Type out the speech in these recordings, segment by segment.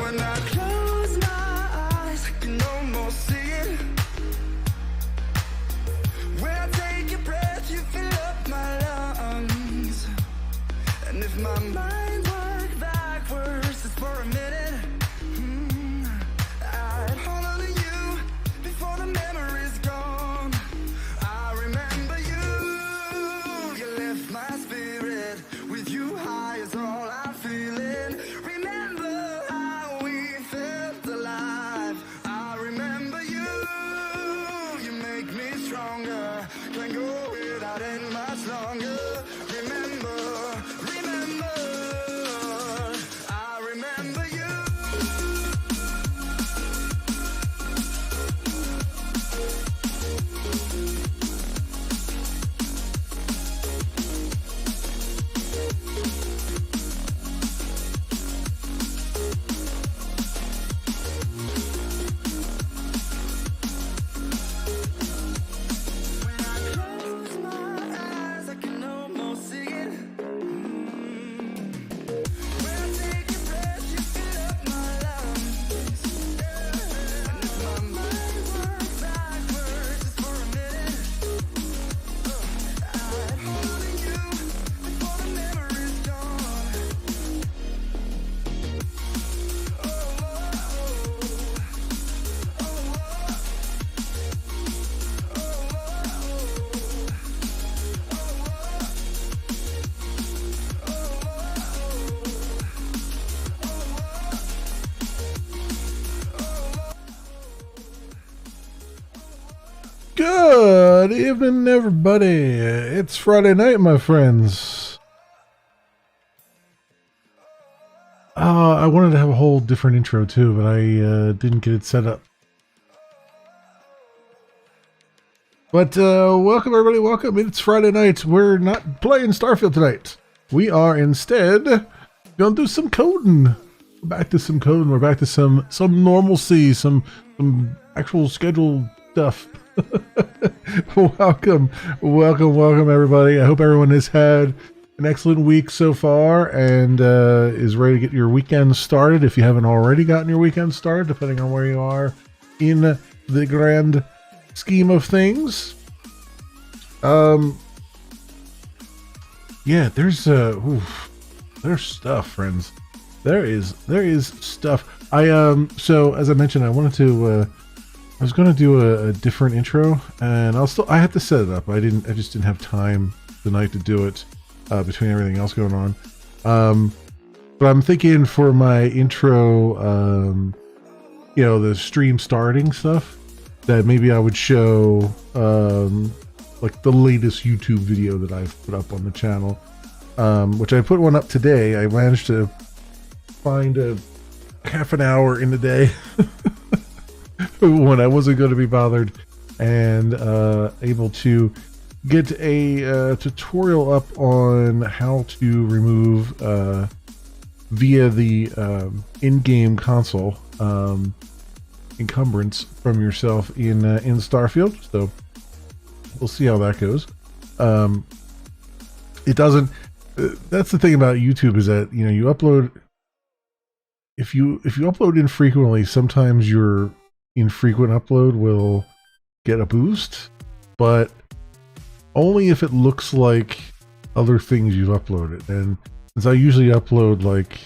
When I close my eyes, I can almost see it. When I take a breath, you fill up my lungs. And if my mind worked backwards just for a minute, I'd hold on to you before the memory's gone. I remember you lift my spirit. With you high is all I'm feeling. Remember how we felt alive. I remember you make me stronger. Can't go without it much longer. Remember, I remember you. When I close my eyes, I can almost see it. When I take a breath, you fill up my lungs. And if my mind works backwards just for a minute, I'd hold on to you before the memory's gone. Good evening, everybody. It's Friday night, my friends. I wanted to have a whole different intro too, but I didn't get it set up. But welcome, everybody. Welcome. It's Friday night. We're not playing Starfield tonight. We are instead gonna do some coding. We're back to some coding. We're back to some normalcy, some actual scheduled stuff. welcome, everybody. I hope everyone has had an excellent week so far and is ready to get your weekend started. If you haven't already gotten your weekend started, depending on where you are in the grand scheme of things. Yeah, there's stuff, friends. There is stuff. So as I mentioned, I wanted to I was going to do a different intro, and I had to set it up. I just didn't have time tonight to do it between everything else going on. But I'm thinking for my intro, the stream starting stuff, that maybe I would show like the latest YouTube video that I've put up on the channel, which I put one up today. I managed to find a half an hour in the day when I wasn't going to be bothered, and able to get a tutorial up on how to remove via the in-game console encumbrance from yourself in Starfield. So we'll see how that goes. It doesn't. That's the thing about YouTube, is that you upload. If you upload infrequently, sometimes your infrequent upload will get a boost, but only if it looks like other things you've uploaded. And since I usually upload like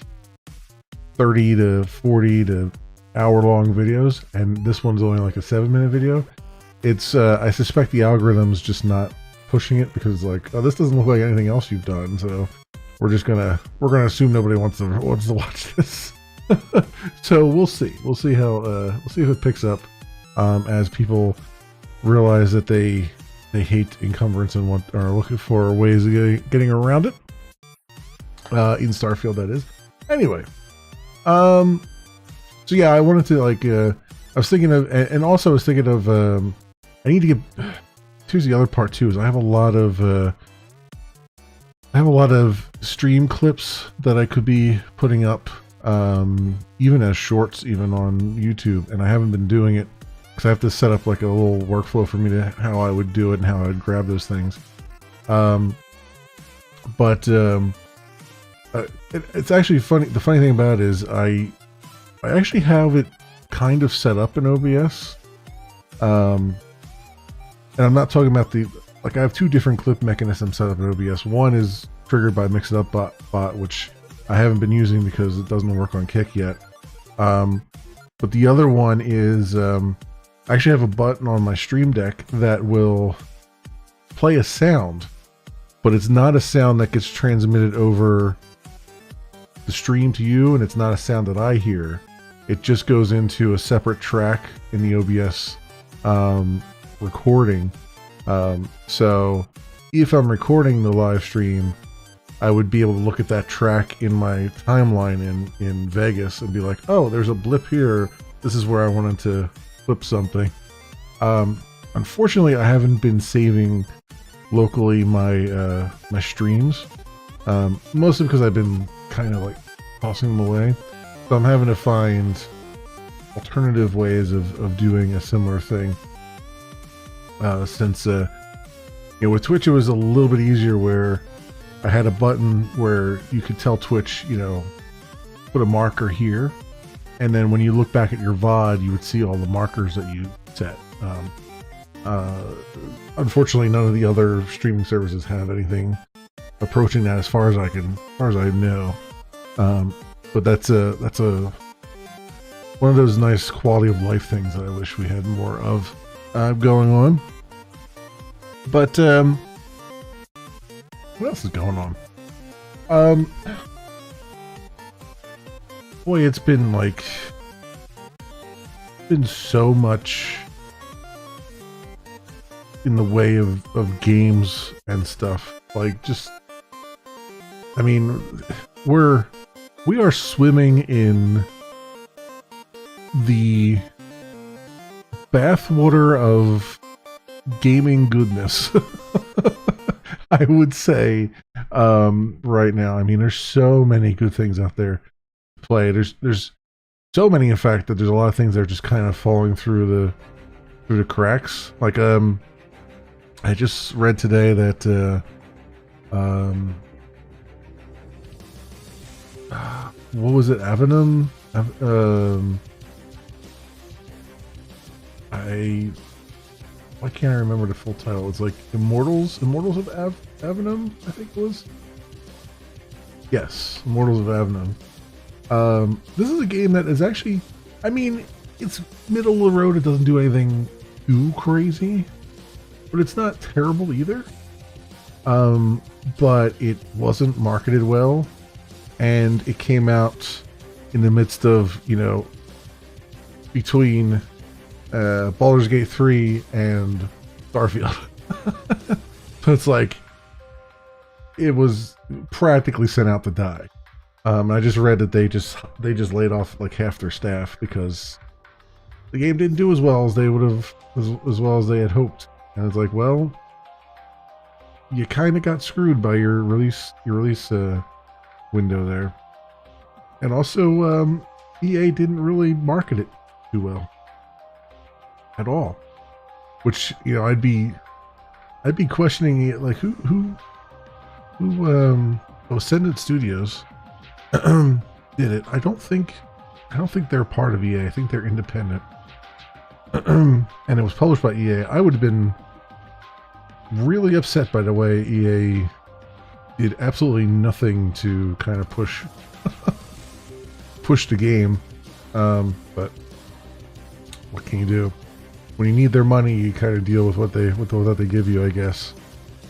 30 to 40 to hour-long videos, and this one's only like a 7-minute video, it's I suspect the algorithm's just not pushing it, because it's like, oh, this doesn't look like anything else you've done, so we're gonna assume nobody wants to watch this. So we'll see how we'll see if it picks up as people realize that they hate encumbrance and are looking for ways of getting around it in Starfield, that is. Anyway, so yeah, I wanted to I was thinking of, and also I was thinking of I need to get. Here's the other part too, is I have a lot of stream clips that I could be putting up, even as shorts, even on YouTube, and I haven't been doing it because I have to set up like a little workflow for me to how I would do it and how I would grab those things. It's actually funny. The funny thing about it is I I actually have it kind of set up in OBS. And I'm not talking about I have two different clip mechanisms set up in OBS. One is triggered by Mix It Up bot, which I haven't been using because it doesn't work on Kick yet. But the other one is, I actually have a button on my Stream Deck that will play a sound, but it's not a sound that gets transmitted over the stream to you, and it's not a sound that I hear. It just goes into a separate track in the OBS recording. So if I'm recording the live stream, I would be able to look at that track in my timeline in Vegas and be like, oh, there's a blip here. This is where I wanted to flip something. Unfortunately, I haven't been saving locally my my streams, mostly because I've been kind of like tossing them away. So I'm having to find alternative ways of doing a similar thing. Since with Twitch it was a little bit easier, where I had a button where you could tell Twitch, put a marker here, and then when you look back at your VOD, you would see all the markers that you set. Unfortunately, none of the other streaming services have anything approaching that, as far as I know. But that's a one of those nice quality of life things that I wish we had more of going on. But what else is going on? Boy, it's been so much in the way of games and stuff. We are swimming in the bathwater of gaming goodness. I would say right now. I mean, there's so many good things out there to play. There's so many, in fact, that there's a lot of things that are just kind of falling through the cracks. I just read today that what was it? Avenum? Why can't I remember the full title? It's like Immortals of Avenum, I think it was. Yes, Immortals of Avenum. This is a game that is actually, I mean, it's middle of the road. It doesn't do anything too crazy, but it's not terrible either. But it wasn't marketed well, and it came out in the midst of, between Baldur's Gate 3 and Starfield. So it's like it was practically sent out to die. I just read that they just laid off like half their staff because the game didn't do as well as they would have, as well as they had hoped. And it's like, well, you kind of got screwed by your release window there. And also, EA didn't really market it too well at all, which I'd be questioning it, like who Ascendant Studios did it. I don't think they're part of EA. I think they're independent. And it was published by EA. I would have been really upset by the way EA did absolutely nothing to kind of push the game. But what can you do? When you need their money, you kind of deal with what they give you, I guess.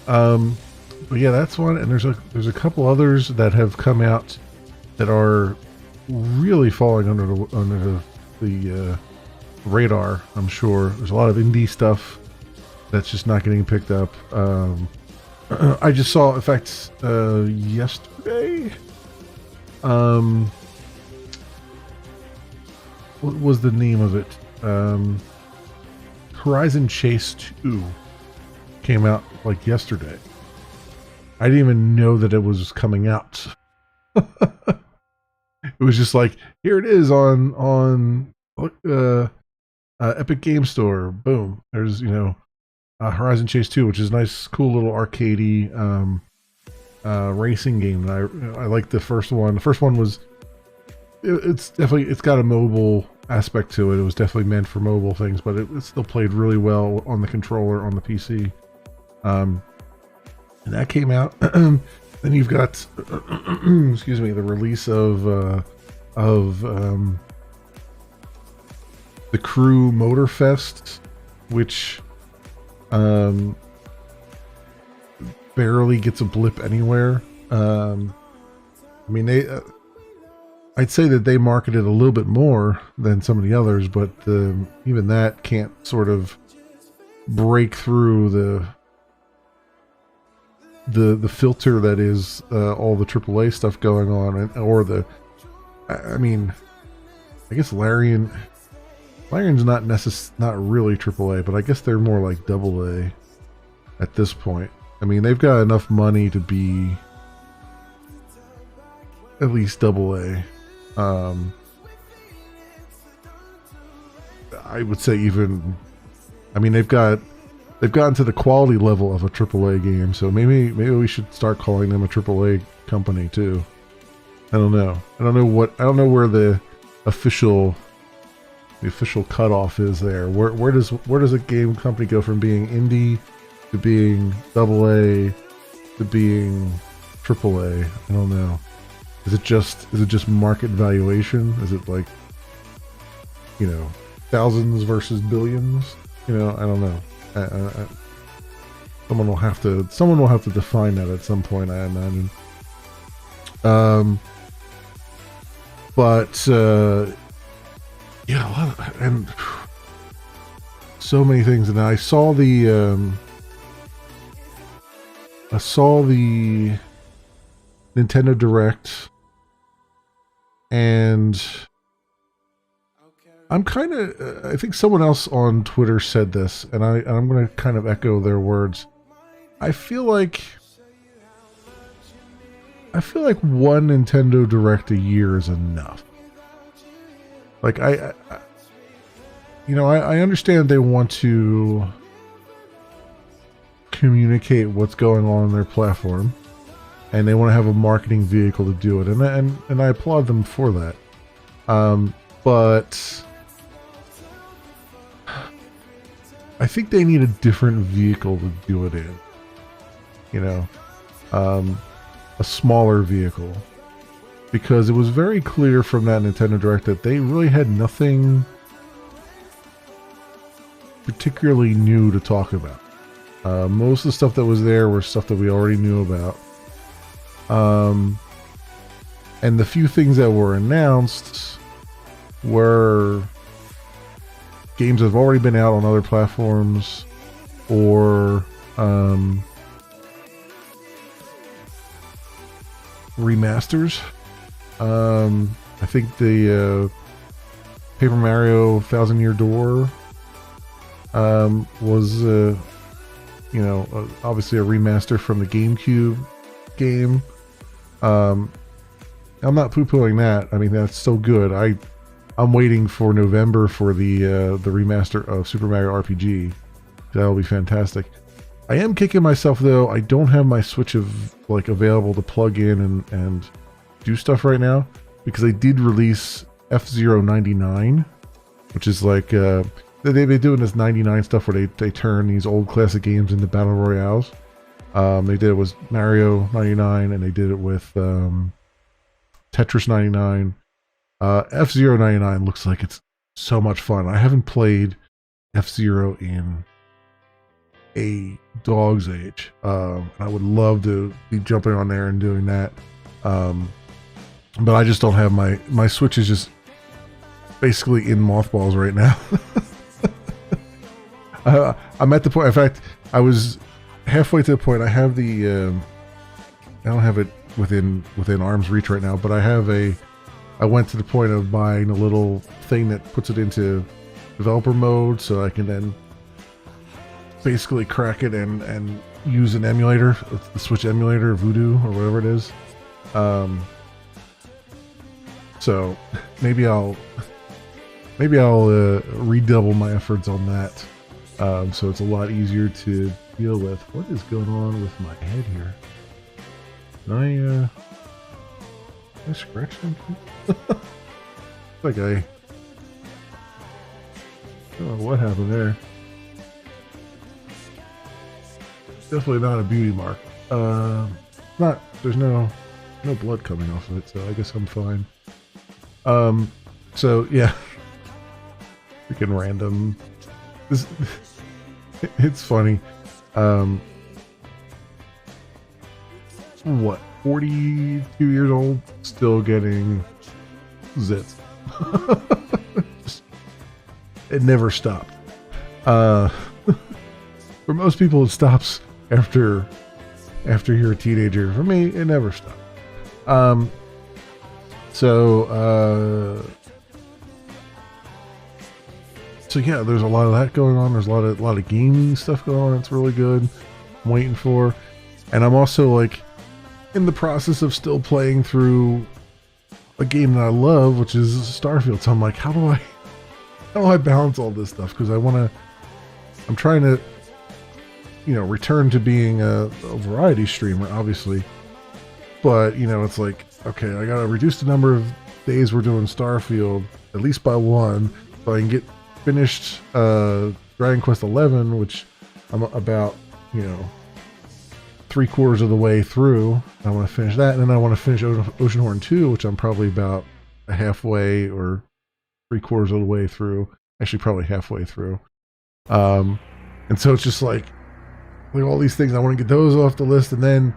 But yeah, that's one. And there's a couple others that have come out that are really falling under the radar. I'm sure there's a lot of indie stuff that's just not getting picked up. I just saw, in fact, yesterday. What was the name of it? Horizon Chase 2 came out like yesterday. I didn't even know that it was coming out. It was just like, here it is on Epic Game Store. Boom. There's Horizon Chase 2, which is a nice, cool little arcadey racing game. I liked the first one. The first one was it's got a mobile aspect to it. It was definitely meant for mobile things, but it still played really well on the controller on the PC. And that came out. Then you've got, excuse me, the release of the Crew Motorfest, which barely gets a blip anywhere. I mean, I'd say that they marketed a little bit more than some of the others, but even that can't sort of break through the filter that is all the AAA stuff going on, I mean, I guess Larion's not really AAA, but I guess they're more like AA at this point. I mean, they've got enough money to be at least AA. I would say even, I mean, they've gotten to the quality level of a AAA game, so maybe we should start calling them a AAA company too. I don't know. I don't know where the official cutoff is there. Where does a game company go from being indie to being AA to being AAA? I don't know. Is it just market valuation? Is it like, thousands versus billions? I don't know. Someone will have to define that at some point, I imagine. But yeah, and so many things. And I saw the Nintendo Direct, and I'm kind of, I think someone else on Twitter said this, and I'm going to kind of echo their words. I feel like one Nintendo Direct a year is enough. Like, I understand they want to communicate what's going on their platform, and they want to have a marketing vehicle to do it, and I applaud them for that. But I think they need a different vehicle to do it in. A smaller vehicle. Because it was very clear from that Nintendo Direct that they really had nothing particularly new to talk about. Most of the stuff that was there were stuff that we already knew about. And the few things that were announced were games that have already been out on other platforms, or remasters. I think the Paper Mario Thousand Year Door was obviously a remaster from the GameCube game. I'm not poo-pooing that. I mean, that's still good. I'm waiting for November for the remaster of Super Mario RPG. That'll be fantastic. I am kicking myself though. I don't have my Switch available to plug in and do stuff right now, because they did release F-Zero 99, which is like they've been doing this 99 stuff where they turn these old classic games into battle royales. They did it with Mario 99, and they did it with Tetris 99. F-Zero 99 looks like it's so much fun. I haven't played F-Zero in a dog's age. I would love to be jumping on there and doing that. But I just don't have my Switch is just basically in mothballs right now. I'm at the point, in fact, I was halfway to the point. I have I don't have it within arm's reach right now, but I went to the point of buying a little thing that puts it into developer mode, so I can then basically crack it and use an emulator, the Switch emulator, Voodoo or whatever it is. So maybe I'll redouble my efforts on that, so it's a lot easier to deal with. What is going on with my head here? Can I scratch something? Like I don't know what happened there. Definitely not a beauty mark. Not. There's no blood coming off of it, so I guess I'm fine. So yeah, freaking random. This it's funny. What? 42 years old, still getting zits. It never stopped. For most people, it stops after you're a teenager. For me, it never stopped. So yeah, there's a lot of that going on. There's a lot of gaming stuff going on. It's really good. I'm waiting for, and I'm also like in the process of still playing through a game that I love, which is Starfield. So I'm like, how do I balance all this stuff? Because I'm trying to, return to being a variety streamer, obviously. But, it's like, okay, I gotta reduce the number of days we're doing Starfield, at least by one, so I can get finished Dragon Quest XI, which I'm about, 3/4 of the way through. I want to finish that, and then I want to finish Oceanhorn 2, which I'm probably about halfway or 3/4 of the way through. Actually, probably halfway through. And so it's just like all these things. I want to get those off the list, and then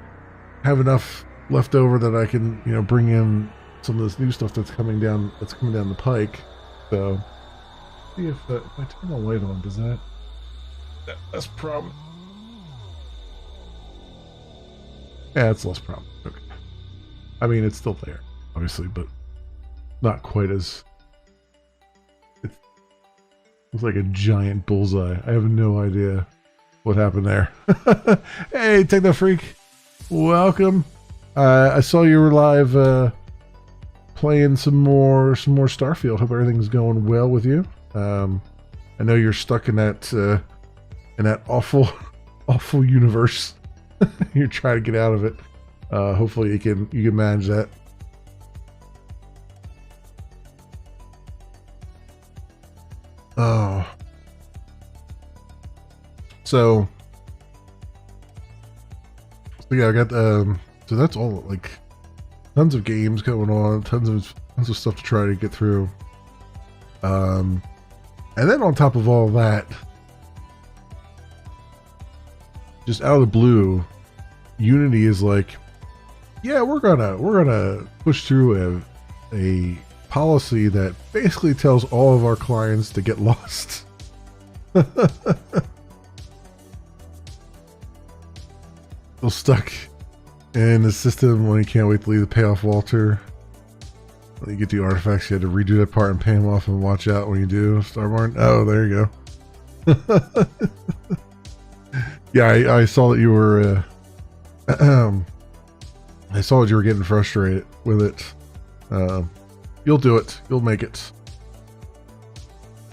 have enough left over that I can, bring in some of this new stuff that's coming down the pike. So, see if I turn the light on, does that's problem. Yeah, it's less problem. Okay. I mean, it's still there, obviously, but not quite as. It looks like a giant bullseye. I have no idea what happened there. Hey, Techno Freak, welcome. I saw you were live playing some more Starfield. Hope everything's going well with you. I know you're stuck in that awful universe. You're trying to get out of it. Hopefully you can manage that. Oh. So yeah, I got so that's all, like tons of games going on, tons of stuff to try to get through. And then on top of all that, just out of the blue, Unity is like, yeah, we're gonna push through a policy that basically tells all of our clients to get lost. Still stuck in the system when you can't wait to leave the payoff Walter. When you get the artifacts, you had to redo that part and pay them off, and watch out when you do. Starborn. Oh, there you go. Yeah, I saw that you were. I saw that you were getting frustrated with it. You'll do it. You'll make it.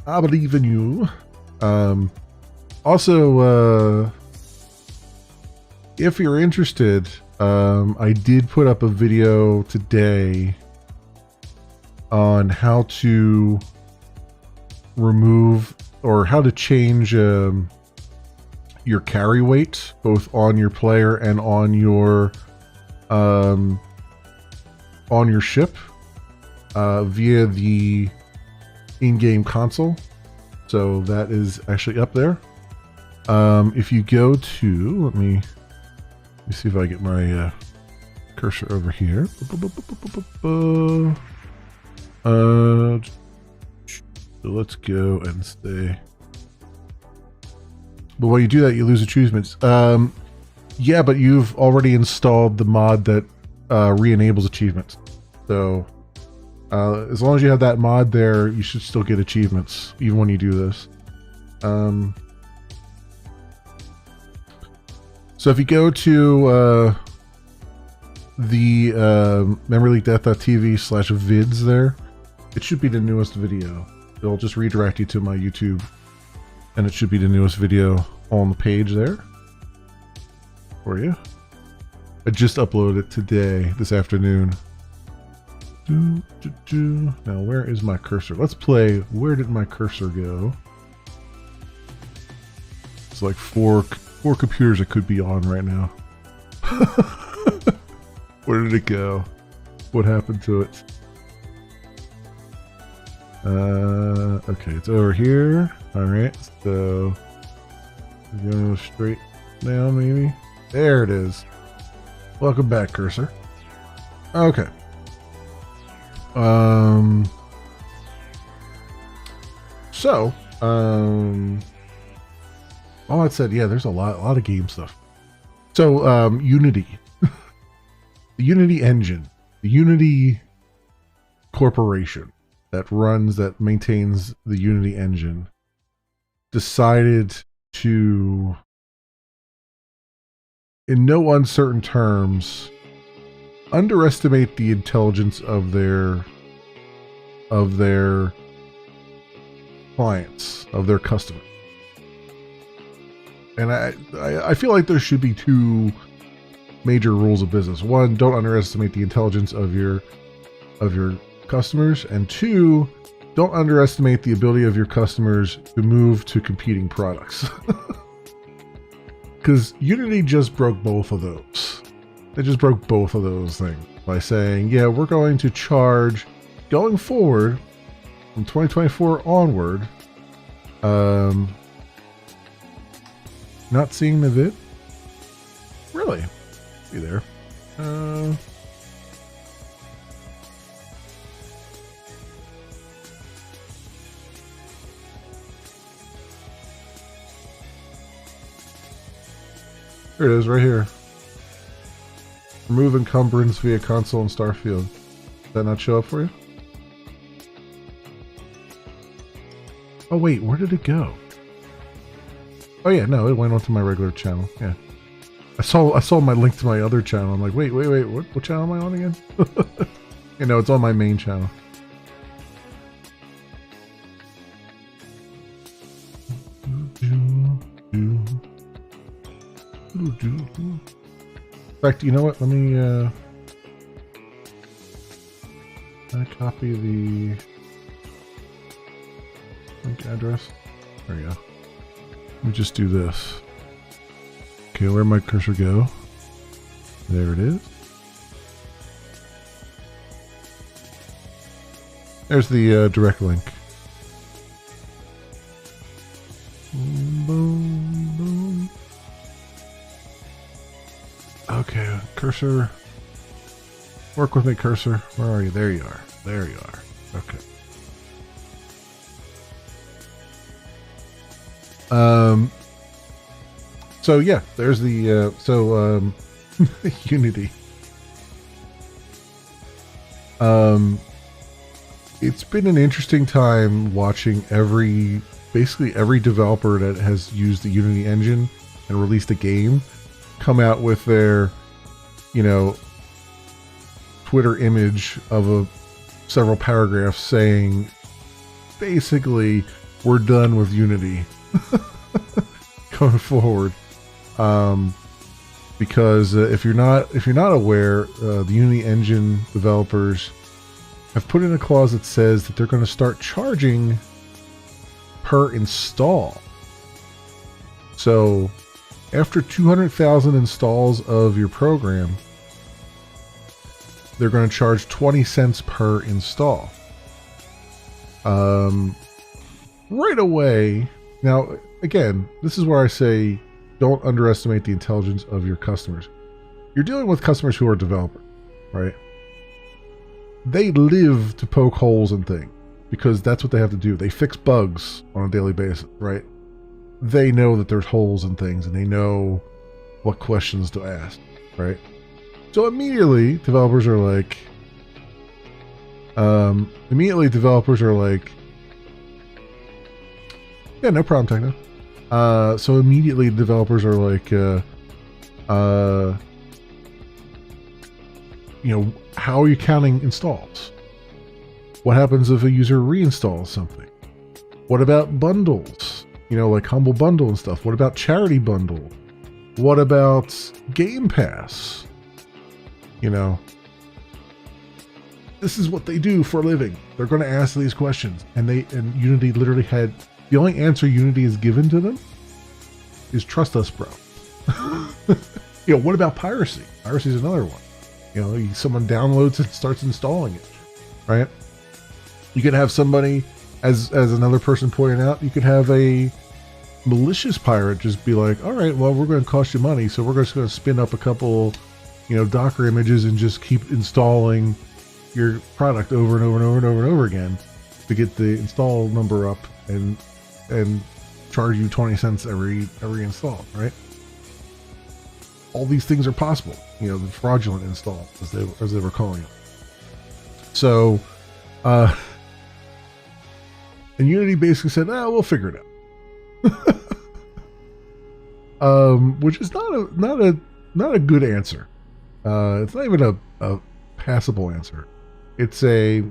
I believe in you. Also, if you're interested, I did put up a video today on how to remove or how to change your carry weight, both on your player and on your ship, via the in-game console. So that is actually up there. If you go to, let me see if I get my cursor over here. So let's go and stay. But when you do that, you lose achievements. Yeah, but you've already installed the mod that re-enables achievements. So as long as you have that mod there, you should still get achievements, even when you do this. So if you go to the memoryleakdeath.tv/vids there, it should be the newest video. It'll just redirect you to my YouTube, and it should be the newest video on the page there for you. I just uploaded it today, this afternoon. Now, where is my cursor? Let's play. Where did my cursor go? It's like four computers it could be on right now. Where did it go? What happened to it? Okay, it's over here. Alright, so go straight down maybe. There it is. Welcome back, cursor. Okay. All that said, yeah, there's a lot of game stuff. So, Unity. The Unity engine. The Unity corporation that maintains the Unity engine decided to, in no uncertain terms, underestimate the intelligence of their clients, of their customers. And I feel like there should be two major rules of business. One, don't underestimate the intelligence of your customers, and two, don't underestimate the ability of your customers to move to competing products. Because Unity just broke both of those. They just broke both of those things by saying, yeah, we're going to charge, going forward, from 2024 onward, not seeing the vid? Really? Be there. Here it is, right here. Remove encumbrance via console and Starfield. Did that not show up for you? Oh wait, where did it go? Oh yeah, no, it went onto my regular channel. Yeah, I saw my link to my other channel. I'm like, wait, what channel am I on again? You know, it's on my main channel. In fact, you know what? Let me copy the link address. There you go. Let me just do this. Okay, where'd my cursor go? There it is. There's the direct link. Boom, boom. Okay, cursor. Work with me, cursor. Where are you? There you are. There you are. Okay. So yeah, there's the Unity. It's been an interesting time watching basically every developer that has used the Unity engine and released a game come out with their, you know, Twitter image of several paragraphs saying basically we're done with Unity going forward. Because if you're not aware, the Unity engine developers have put in a clause that says that they're going to start charging per install. So after 200,000 installs of your program, they're going to charge 20 cents per install. Right away. Now, again, this is where I say don't underestimate the intelligence of your customers. You're dealing with customers who are developers, right? They live to poke holes in things because that's what they have to do. They fix bugs on a daily basis, right? They know that there's holes in things and they know what questions to ask, right? So immediately developers are like, yeah, no problem, Techno. So immediately developers are like, you know, how are you counting installs? What happens if a user reinstalls something? What about bundles? You know, like Humble Bundle and stuff. What about Charity Bundle? What about Game Pass? You know, this is what they do for a living. They're going to ask these questions, and Unity literally had the only answer Unity has given to them is trust us, bro. What about piracy? Piracy is another one. Someone downloads it, starts installing it, right? You could have somebody, as another person pointed out, you could have a malicious pirate just be like, all right, well, we're going to cost you money, so we're just going to spin up a couple, Docker images and just keep installing your product over and over and over and over and over again to get the install number up and charge you 20 cents every install, right? All these things are possible, the fraudulent install, as they were calling it. So, and Unity basically said, we'll figure it out. Which is not a good answer. It's not even a passable answer. It's a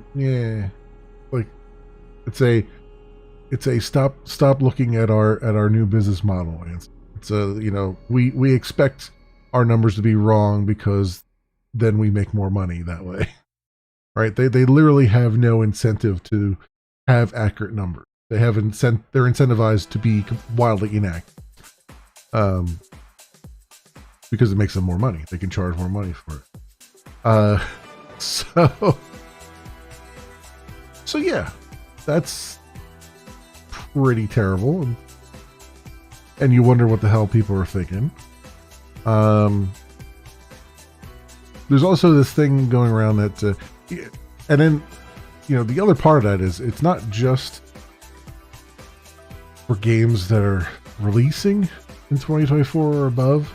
stop looking at our new business model answer. It's we expect our numbers to be wrong because then we make more money that way. Right? They literally have no incentive to have accurate numbers. They're incentivized to be wildly inaccurate. Because it makes them more money. They can charge more money for it. So yeah, that's pretty terrible. And you wonder what the hell people are thinking. There's also this thing going around that, and then, the other part of that is it's not just for games that are releasing in 2024 or above.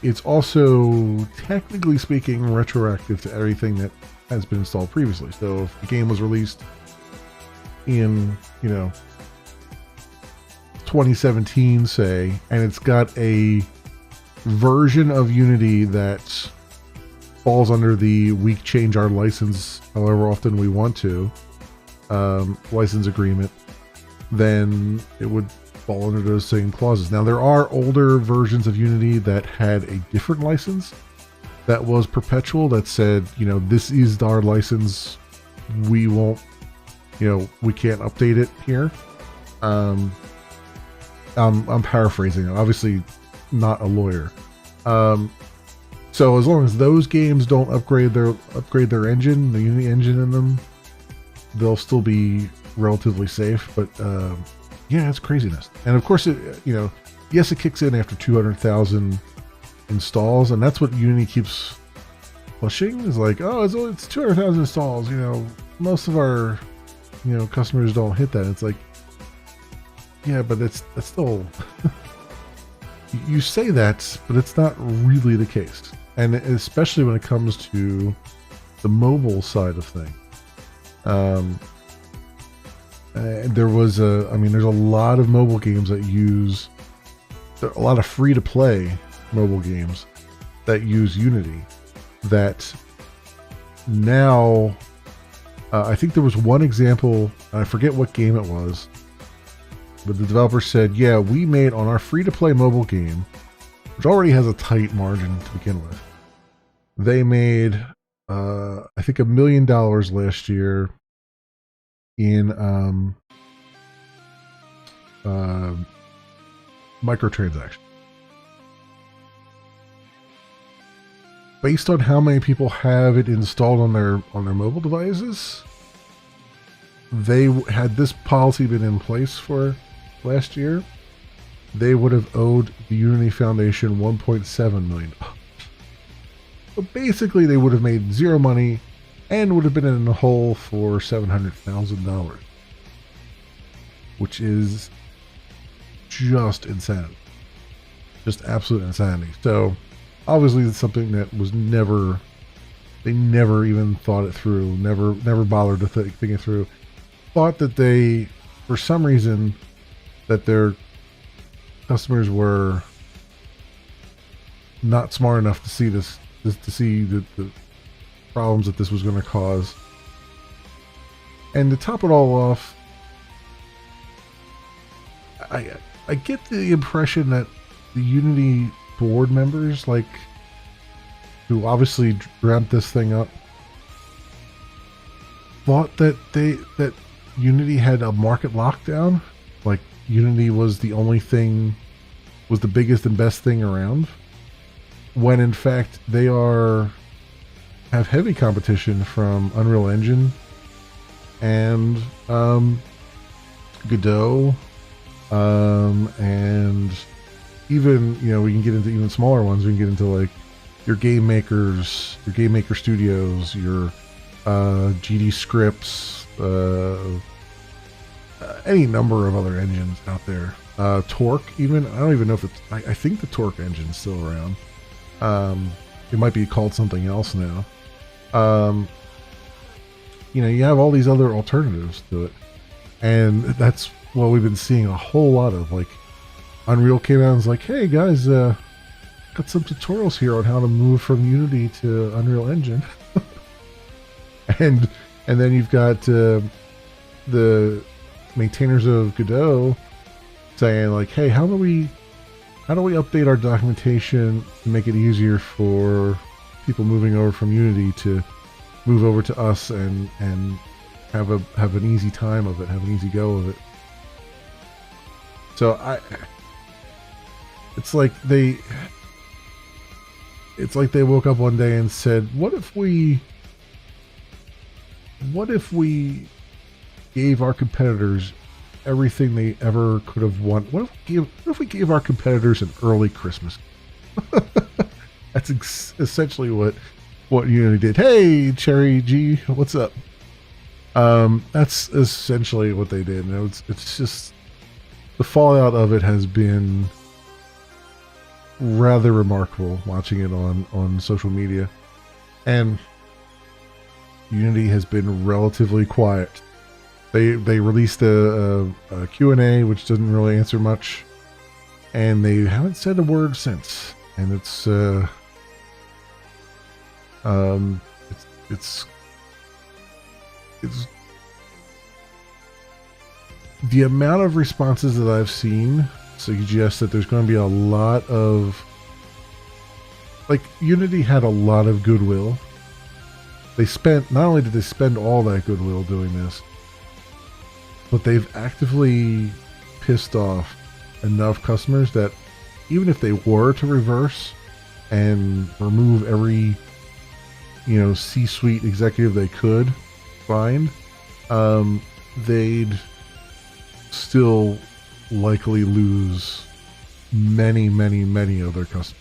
It's also, technically speaking, retroactive to everything that has been installed previously. So if the game was released in, 2017, say, and it's got a version of Unity that falls under the we change our license however often we want to license agreement, then it would fall under those same clauses. Now, there are older versions of Unity that had a different license that was perpetual, that said, this is our license. We won't, we can't update it here. I'm paraphrasing. Obviously not a lawyer. So as long as those games don't upgrade their engine, the Unity engine in them, they'll still be relatively safe. But yeah, it's craziness. And of course, yes, it kicks in after 200,000 installs, and that's what Unity keeps pushing. Is like, it's 200,000 installs. Most of our customers don't hit that. It's like, yeah, but that's still you say that, but it's not really the case. And especially when it comes to the mobile side of things. There's a lot of mobile games that use, a lot of free-to-play mobile games that use Unity that now, I think there was one example, I forget what game it was, but the developer said, yeah, we made on our free-to-play mobile game, which already has a tight margin to begin with, they made, I think $1 million last year in microtransactions. Based on how many people have it installed on their mobile devices, they had this policy been in place for last year, they would have owed the Unity Foundation $1.7 million. So basically, they would have made zero money and would have been in the hole for $700,000, which is just insanity, just absolute insanity. So obviously, it's something that was they never even thought it through, never bothered to think it through. Thought that they, for some reason, that their customers were not smart enough to see this to see the problems that this was going to cause. And to top it all off, I get the impression that the Unity board members, who obviously dreamt this thing up, thought that Unity had a market lockdown, like Unity was the only thing, was the biggest and best thing around, when in fact they have heavy competition from Unreal Engine and Godot, and even, you know, we can get into even smaller ones. We can get into like your game makers, your game maker studios, your GD scripts, any number of other engines out there. Torque, even, I don't even know if it's, I think the Torque engine's still around. It might be called something else now. You know, you have all these other alternatives to it, and that's what we've been seeing a whole lot of. Like, Unreal came out and was like, hey guys, got some tutorials here on how to move from Unity to Unreal Engine. and then you've got the maintainers of Godot saying like, hey, how do we update our documentation to make it easier for people moving over from Unity to move over to us and have an easy time of it, have an easy go of it. So it's like they woke up one day and said, what if we gave our competitors everything they ever could have wanted? What if we gave our competitors an early Christmas? That's essentially what Unity did. Hey, Cherry G, what's up? That's essentially what they did. And it's just, the fallout of it has been rather remarkable, watching it on social media. And Unity has been relatively quiet. They released a Q&A, which doesn't really answer much, and they haven't said a word since. And it's the amount of responses that I've seen suggests that there's going to be a lot of, like, Unity had a lot of goodwill. They spent, not only did they spend all that goodwill doing this, but they've actively pissed off enough customers that even if they were to reverse and remove every, you know, C-suite executive they could find, they'd still likely lose many of their customers,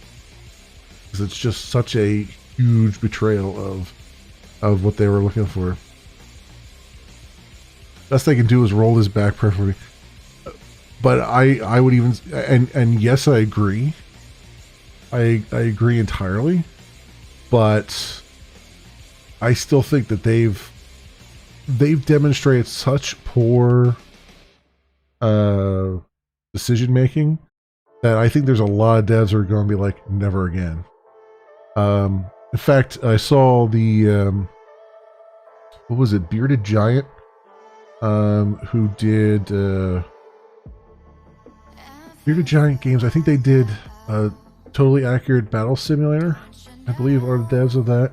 because it's just such a huge betrayal of what they were looking for. Best they can do is roll this back, preferably. But I would even, and yes, I agree. I agree entirely, but I still think that they've demonstrated such poor decision making that I think there's a lot of devs who are going to be like, never again. In fact, I saw the what was it, Bearded Giant, who did Bearded Giant Games. I think they did a Totally Accurate Battle Simulator, I believe, are the devs of that.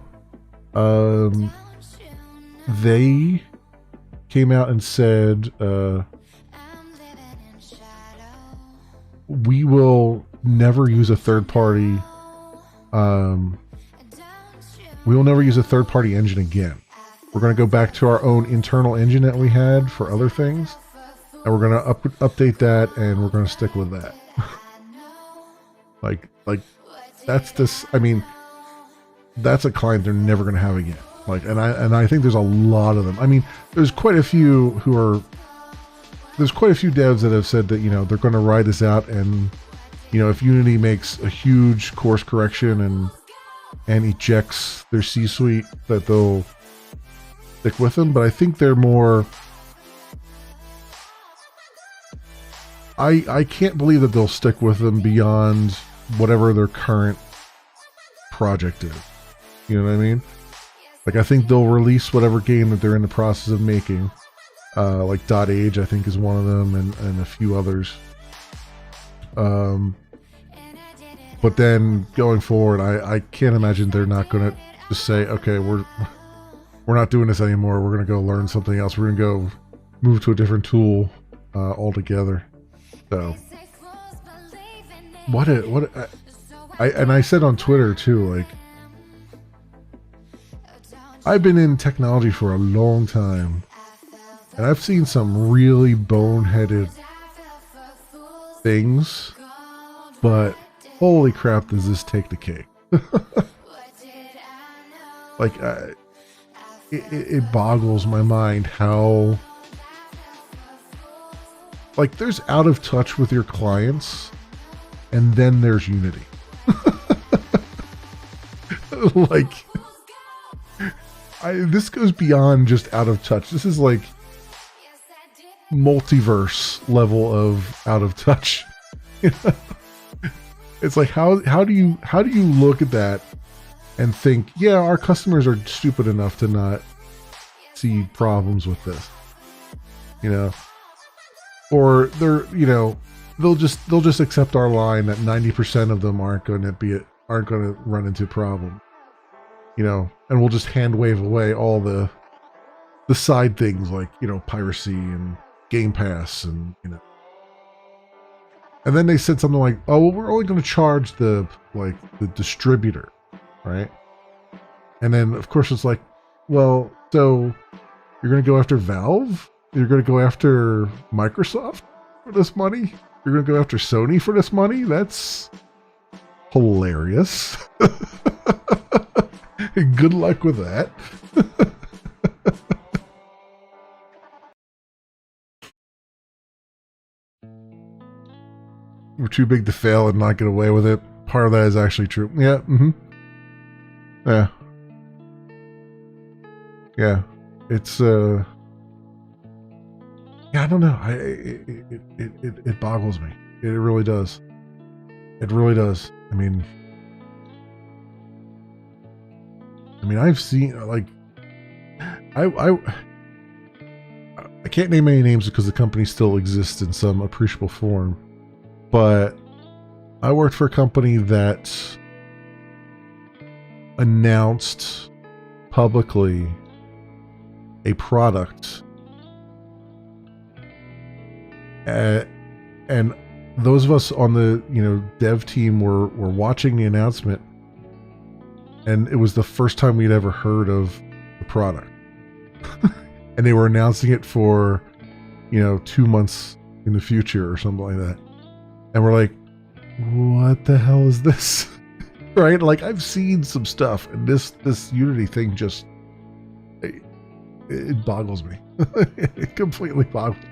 They came out and said, we will never use a third party. We will never use a third party engine again. We're going to go back to our own internal engine that we had for other things, and we're going to update that, and we're going to stick with that. like that's this. I mean, that's a client they're never going to have again. Like, and I think there's a lot of them. I mean, there's quite a few devs that have said that, you know, they're going to ride this out, and, you know, if Unity makes a huge course correction and ejects their C-suite, that they'll stick with them. But I think they're more, I can't believe that they'll stick with them beyond whatever their current project is. You know what I mean? Like, I think they'll release whatever game that they're in the process of making. Like Dot Age, I think, is one of them, and a few others. But then going forward, I can't imagine they're not going to just say, okay, we're we're not doing this anymore. We're going to go learn something else. We're going to go move to a different tool altogether. So I said on Twitter too, like, I've been in technology for a long time, and I've seen some really boneheaded things, but holy crap, does this take the cake? Like, it boggles my mind how, like, there's out of touch with your clients, and then there's Unity. Like, this goes beyond just out of touch. This is like multiverse level of out of touch. It's like, how do you look at that and think, yeah, our customers are stupid enough to not see problems with this, you know, or they're, you know, they'll just accept our line that 90% of them aren't going to run into problems, you know, and we'll just hand wave away all the side things like, you know, piracy and Game Pass and, you know. And then they said something like, oh, well, we're only going to charge the distributor, right? And then, of course, it's like, well, so you're going to go after Valve? You're going to go after Microsoft for this money? You're going to go after Sony for this money? That's hilarious. Good luck with that. We're too big to fail and not get away with it. Part of that is actually true. Yeah. Mm-hmm. Yeah. Yeah. It's yeah, I don't know. It boggles me. It really does. It really does. I mean, I've seen, like, I can't name any names because the company still exists in some appreciable form. But I worked for a company that announced publicly a product, and those of us on the, you know, dev team were watching the announcement, and it was the first time we'd ever heard of the product. And they were announcing it for, you know, 2 months in the future or something like that. And we're like, what the hell is this? Right? Like, I've seen some stuff, and this Unity thing just, it boggles me. It completely boggles me.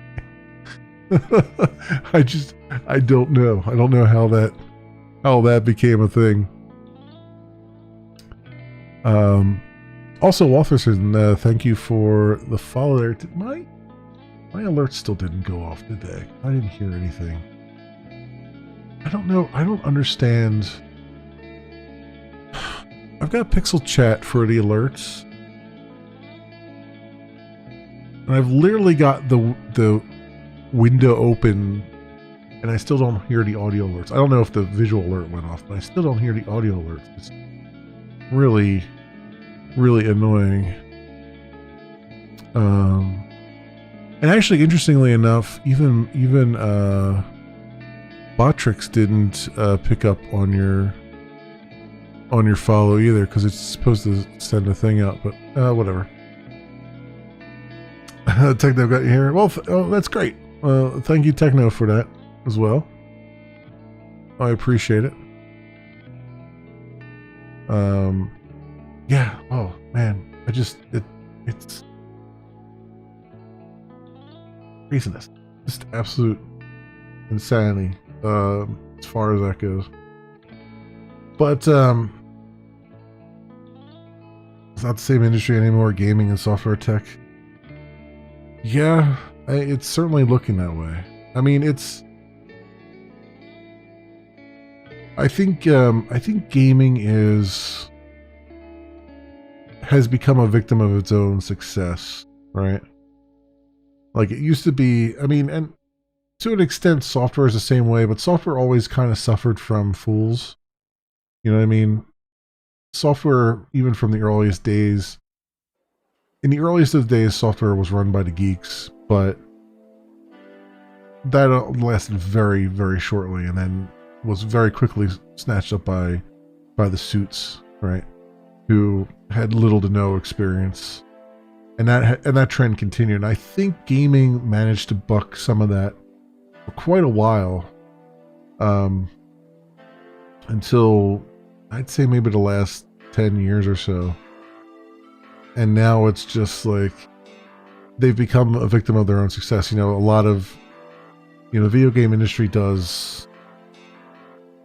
I don't know. I don't know how that became a thing. Also, Walterson, thank you for the follow there. My alerts still didn't go off, did they? I didn't hear anything. I don't know. I don't understand. I've got Pixel Chat for the alerts, and I've literally got the window open, and I still don't hear the audio alerts. I don't know if the visual alert went off, but I still don't hear the audio alerts. It's really, really annoying. And actually, interestingly enough, even Botrix didn't pick up on your follow either, because it's supposed to send a thing out, but whatever. Techno got you here. Well, that's great. Thank you, Techno, for that as well. I appreciate it. Yeah. Oh man, it's craziness. Just absolute insanity. As far as that goes. But it's not the same industry anymore, gaming and software tech. Yeah, it's certainly looking that way. I mean, I think gaming has become a victim of its own success, right? Like, it used to be, I mean, and to an extent, software is the same way, but software always kind of suffered from fools. You know what I mean? Software, even from the earliest days, in the earliest of days, software was run by the geeks, but that lasted very, very shortly, and then was very quickly snatched up by the suits, right? Who had little to no experience, and that trend continued. And I think gaming managed to buck some of that for quite a while, until I'd say maybe the last 10 years or so. And now it's just like they've become a victim of their own success. A lot of, the video game industry does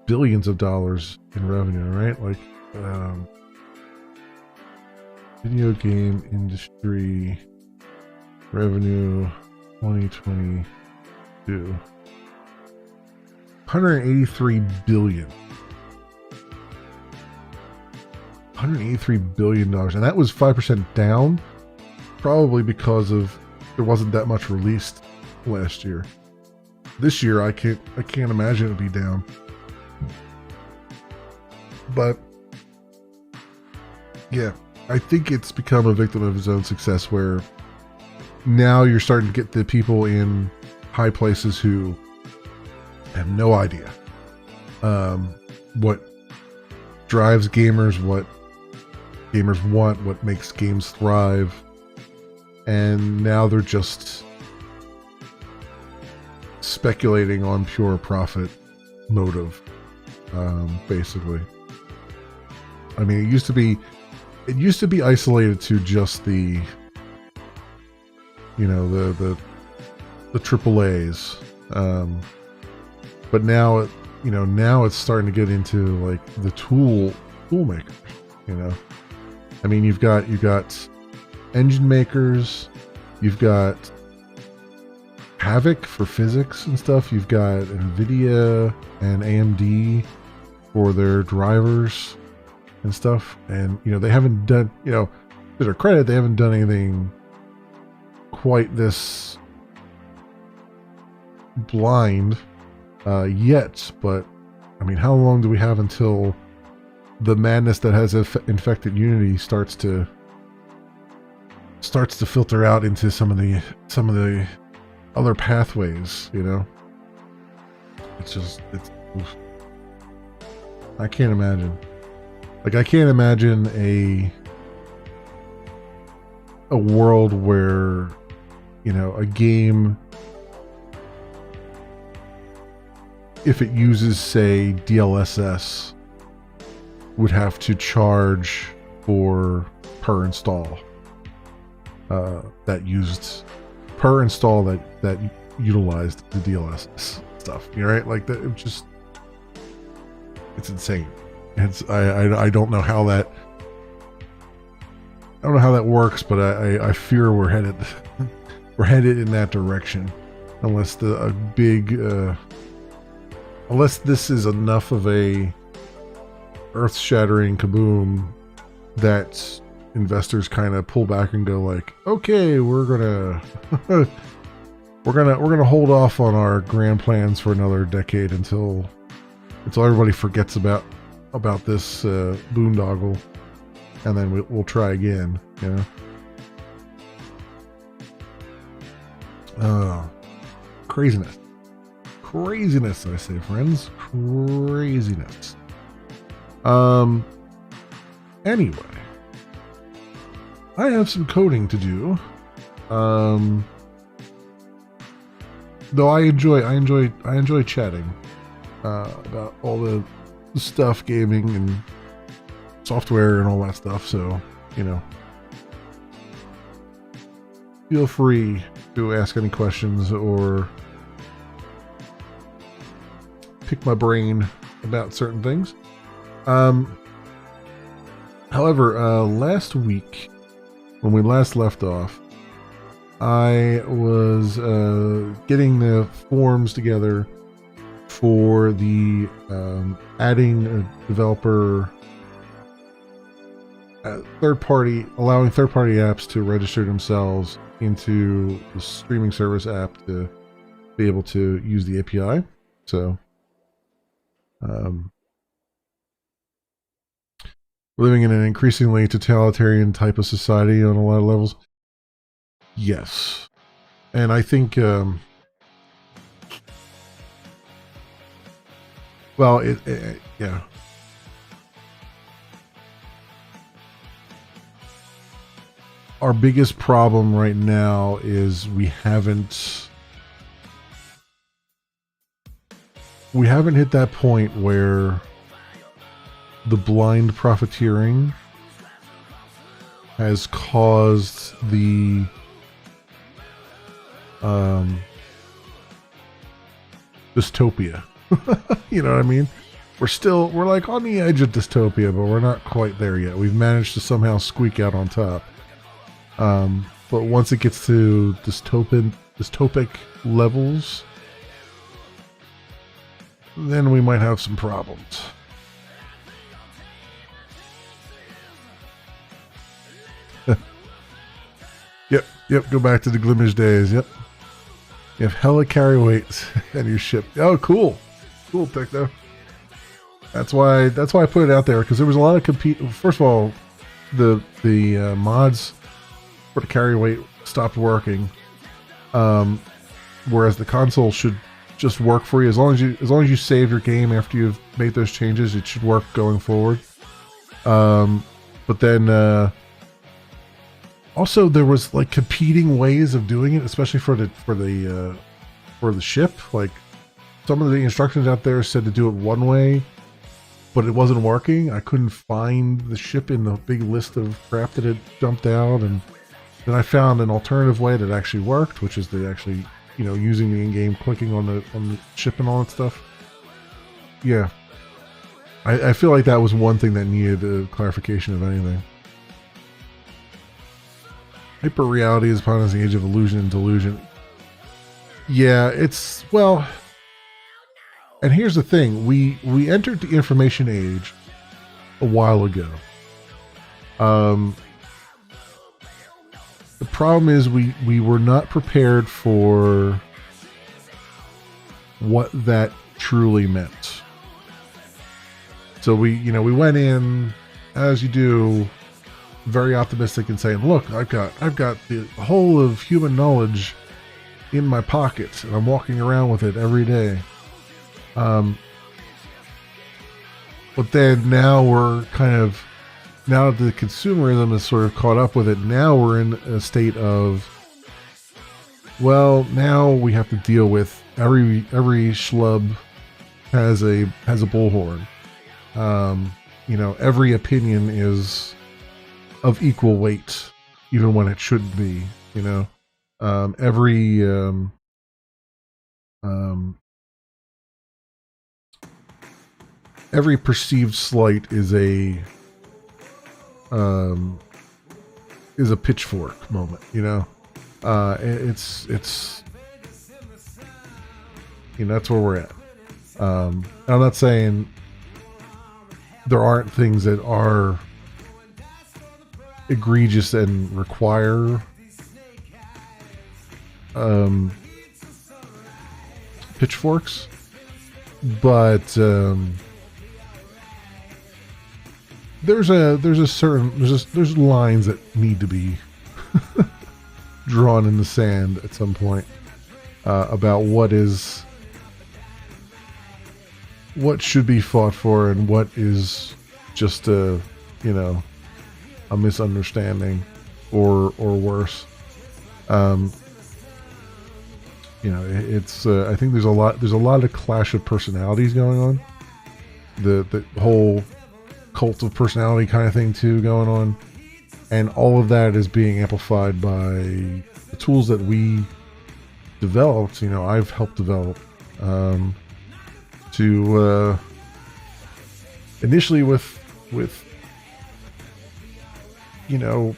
billions of dollars in revenue, right? Like, video game industry revenue 2022, $183 billion. $183 billion, and that was 5% down, probably because of there wasn't that much released last year. This year, I can't imagine it'd be down. But yeah, I think it's become a victim of its own success, where now you're starting to get the people in high places who have no idea what drives gamers, what gamers want, what makes games thrive, and now they're just speculating on pure profit motive, basically. I mean, it used to be isolated to just the triple A's, but now it's starting to get into like the tool makers. I mean, you've got engine makers, you've got Havoc for physics and stuff, you've got NVIDIA and AMD for their drivers and stuff, and they haven't done, to their credit, they haven't done anything quite this blind yet, but I mean, how long do we have until the madness that has infected Unity starts to filter out into some of the other pathways? It's I can't imagine. Like, I can't imagine a world where a game, if it uses, say, DLSS, would have to charge per install that utilized the DLSS stuff. Right? Like that. It's insane. I don't know how that. I don't know how that works, but I fear we're headed in that direction, unless unless this is enough of a earth-shattering kaboom that investors kind of pull back and go like, okay, we're gonna hold off on our grand plans for another decade until everybody forgets about this boondoggle, and then we'll try again. Craziness, I say, friends, craziness. Anyway, I have some coding to do. Though I enjoy chatting about all the stuff, gaming and software and all that stuff. So, feel free to ask any questions or pick my brain about certain things. However, last week, when we last left off, I was getting the forms together for the adding a developer, allowing third-party apps to register themselves into the streaming service app to be able to use the API. So, we're living in an increasingly totalitarian type of society on a lot of levels. Yes. And I think, well, yeah. Our biggest problem right now is we haven't hit that point where the blind profiteering has caused the dystopia. You know what I mean? We're like on the edge of dystopia, but we're not quite there yet. We've managed to somehow squeak out on top. But once it gets to dystopic levels, then we might have some problems. Yep, go back to the Glimmers days, yep. You have hella carry weights and your ship. Oh, cool. Cool, Techno. That's why I put it out there, because there was a lot of First of all, the mods for the carry weight stopped working. Whereas the console should just work for you. As long as you save your game after you've made those changes, it should work going forward. But then also there was like competing ways of doing it, especially for the ship. Like some of the instructions out there said to do it one way, but it wasn't working. I couldn't find the ship in the big list of crap that had dumped out, and then I found an alternative way that actually worked, which is using the in-game clicking on the ship and all that stuff. Yeah, I feel like that was one thing that needed a clarification of anything. Hyper reality is upon us, the age of illusion and delusion. Yeah, and here's the thing: we entered the information age a while ago. The problem is we were not prepared for what that truly meant. So we went in, as you do, very optimistic and saying, look, I've got the whole of human knowledge in my pocket and I'm walking around with it every day. But then now now that the consumerism is sort of caught up with it, now we're in a state of, well, now we have to deal with every schlub has a bullhorn. Every opinion is of equal weight, even when it shouldn't be. Every perceived slight is a pitchfork moment. It's that's where we're at. I'm not saying there aren't things that are egregious and require pitchforks, but there's lines that need to be drawn in the sand at some point about what should be fought for and what is just a misunderstanding or worse. It's I think there's a lot of clash of personalities going on. The whole cult of personality kind of thing too going on, and all of that is being amplified by the tools that we developed. I've helped develop to initially with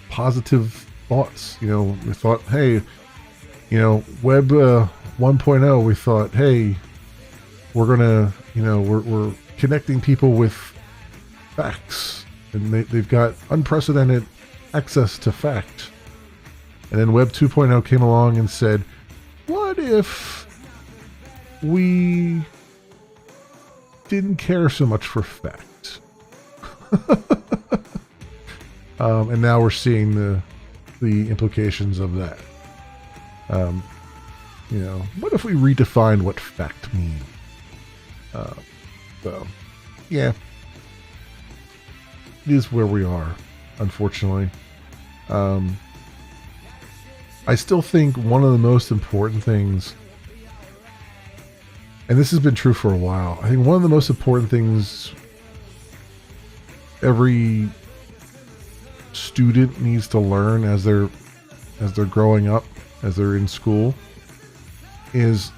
positive thoughts. We thought, hey, web 1.0, we thought, hey, we're gonna we're connecting people with facts, and they've got unprecedented access to fact. And then Web 2.0 came along and said, what if we didn't care so much for fact? And now we're seeing the implications of that. You know, what if we redefined what fact means? So, yeah, it is where we are, unfortunately. I still think one of the most important things, and this has been true for a while, I think one of the most important things every student needs to learn as they're growing up, as they're in school, is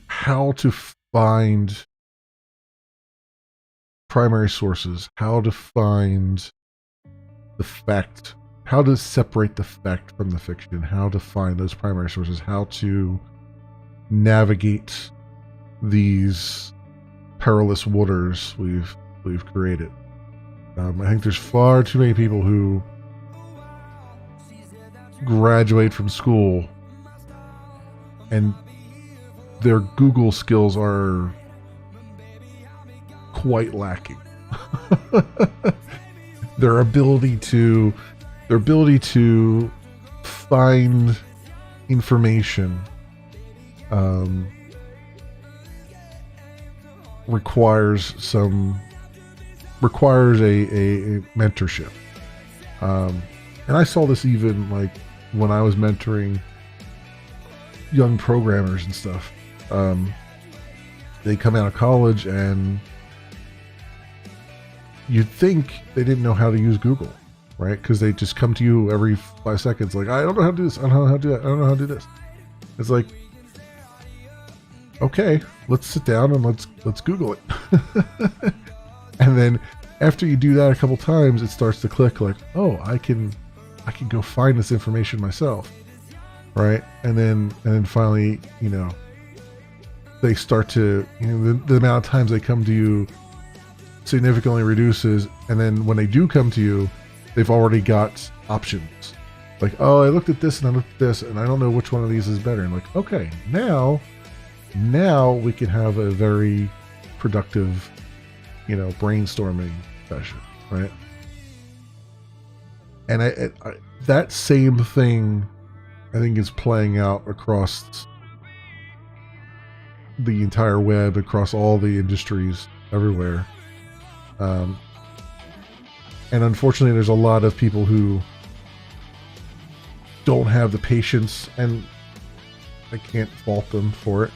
how to find primary sources, how to find the fact, how to separate the fact from the fiction, how to find those primary sources, how to navigate these perilous waters we've created. I think there's far too many people who graduate from school and their Google skills are quite lacking. their ability to find information requires a mentorship. And I saw this even like when I was mentoring young programmers and stuff. They come out of college and you'd think they didn't know how to use Google, right? Because they just come to you every 5 seconds like, I don't know how to do this, I don't know how to do that, I don't know how to do this. It's like, okay, let's sit down and let's Google it. And then after you do that a couple times, it starts to click like, oh, I can go find this information myself, right? And then finally, you know, they start to, you know, the amount of times they come to you significantly reduces, and then when they do come to you, they've already got options. Like, oh, I looked at this and I looked at this, and I don't know which one of these is better. And like, okay, now we can have a very productive, you know, brainstorming session, right? And I that same thing, I think, is playing out across the entire web, across all the industries, everywhere. And unfortunately, there's a lot of people who don't have the patience, and I can't fault them for it,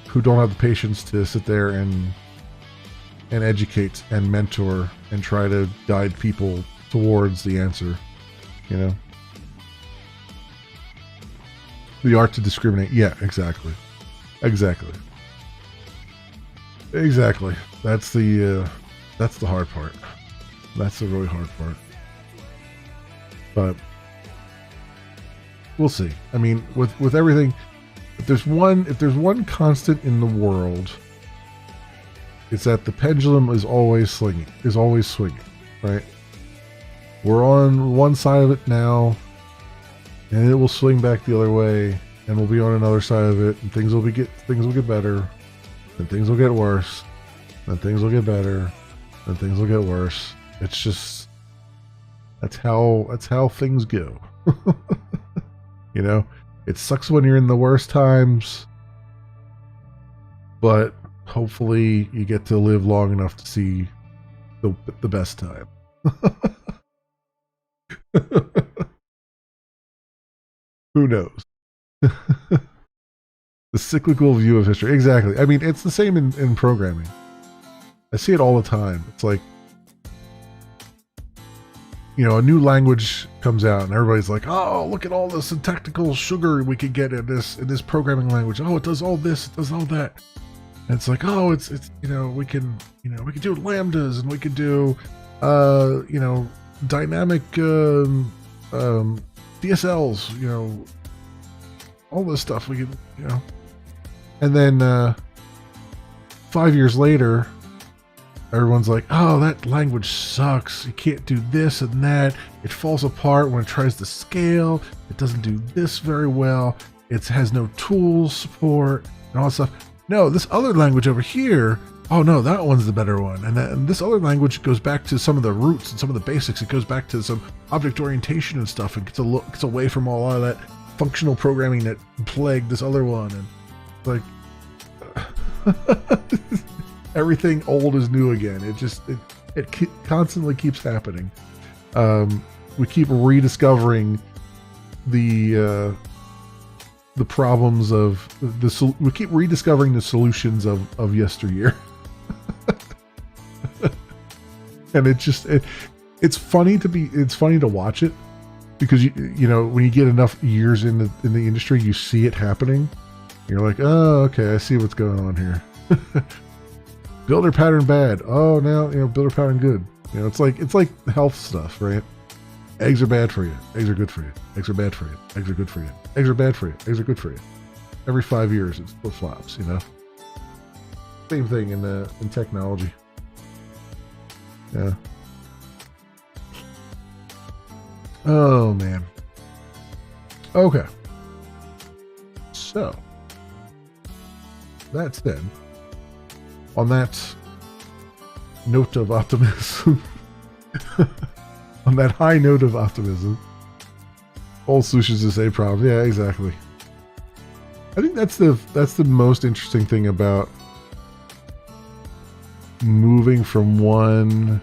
who don't have the patience to sit there and educate and mentor and try to guide people towards the answer, you know? The art to discriminate. Yeah, exactly. Exactly. That's the hard part. That's the really hard part. But we'll see. I mean, with everything, if there's one constant in the world, it's that the pendulum is always swinging, right? We're on one side of it now, and it will swing back the other way, and we'll be on another side of it, and things will get better, and things will get worse, and things will get better, and things will get worse. It's just that's how things go. You know, it sucks when you're in the worst times, but hopefully you get to live long enough to see the best time. Who knows? The cyclical view of history. Exactly. I mean, it's the same in programming. I see it all the time. It's like, you know, a new language comes out and everybody's like, oh, look at all this syntactical sugar we could get in this programming language. Oh, it does all this, it does all that. And it's like, oh, it's you know, we can do lambdas, and we could do you know, dynamic DSLs, you know, all this stuff we could, you know. And then 5 years later, everyone's like, oh, that language sucks. You can't do this and that. It falls apart when it tries to scale. It doesn't do this very well. It has no tools support and all that stuff. No, this other language over here, oh no, that one's the better one. And this other language goes back to some of the roots and some of the basics. It goes back to some object orientation and stuff, and gets away from all of that functional programming that plagued this other one, and like everything old is new again. It constantly keeps happening. We keep rediscovering the problems of we keep rediscovering the solutions of yesteryear. And it's funny to watch it, because you know, when you get enough years in the industry, you see it happening. You're like, oh, okay, I see what's going on here. Builder pattern bad. Oh, now, you know, builder pattern good. You know, it's like health stuff, right? Eggs are bad for you. Eggs are good for you. Eggs are bad for you. Eggs are good for you. Eggs are bad for you. Eggs are good for you. Every 5 years, it flip flops. You know. Same thing in technology. Yeah. Oh man. Okay. So that said, on that note of optimism, on that high note of optimism, all solutions to the same problem. Yeah, exactly. I think that's the most interesting thing about moving from one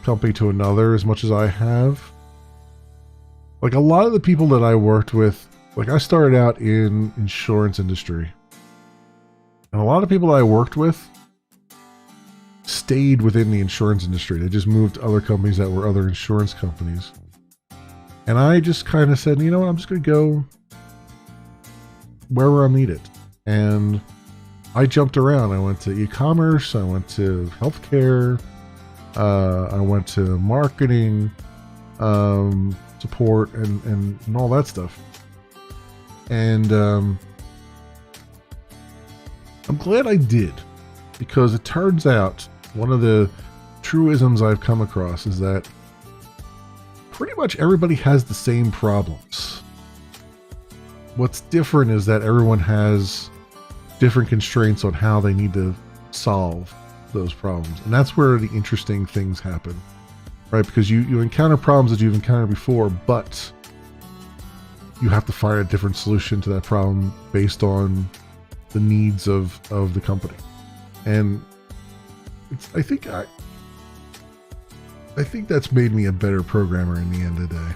company to another, as much as I have. Like, a lot of the people that I worked with, like, I started out in insurance industry, and a lot of people that I worked with stayed within the insurance industry. They just moved to other companies that were other insurance companies. And I just kind of said, you know what, I'm just going to go wherever I'm needed. And I jumped around. I went to e-commerce. I went to healthcare. I went to marketing, support, and all that stuff. And I'm glad I did, because it turns out one of the truisms I've come across is that pretty much everybody has the same problems. What's different is that everyone has different constraints on how they need to solve those problems. And that's where the interesting things happen, right? Because you encounter problems that you've encountered before, but you have to find a different solution to that problem based on the needs of the company. And I think that's made me a better programmer in the end of the day.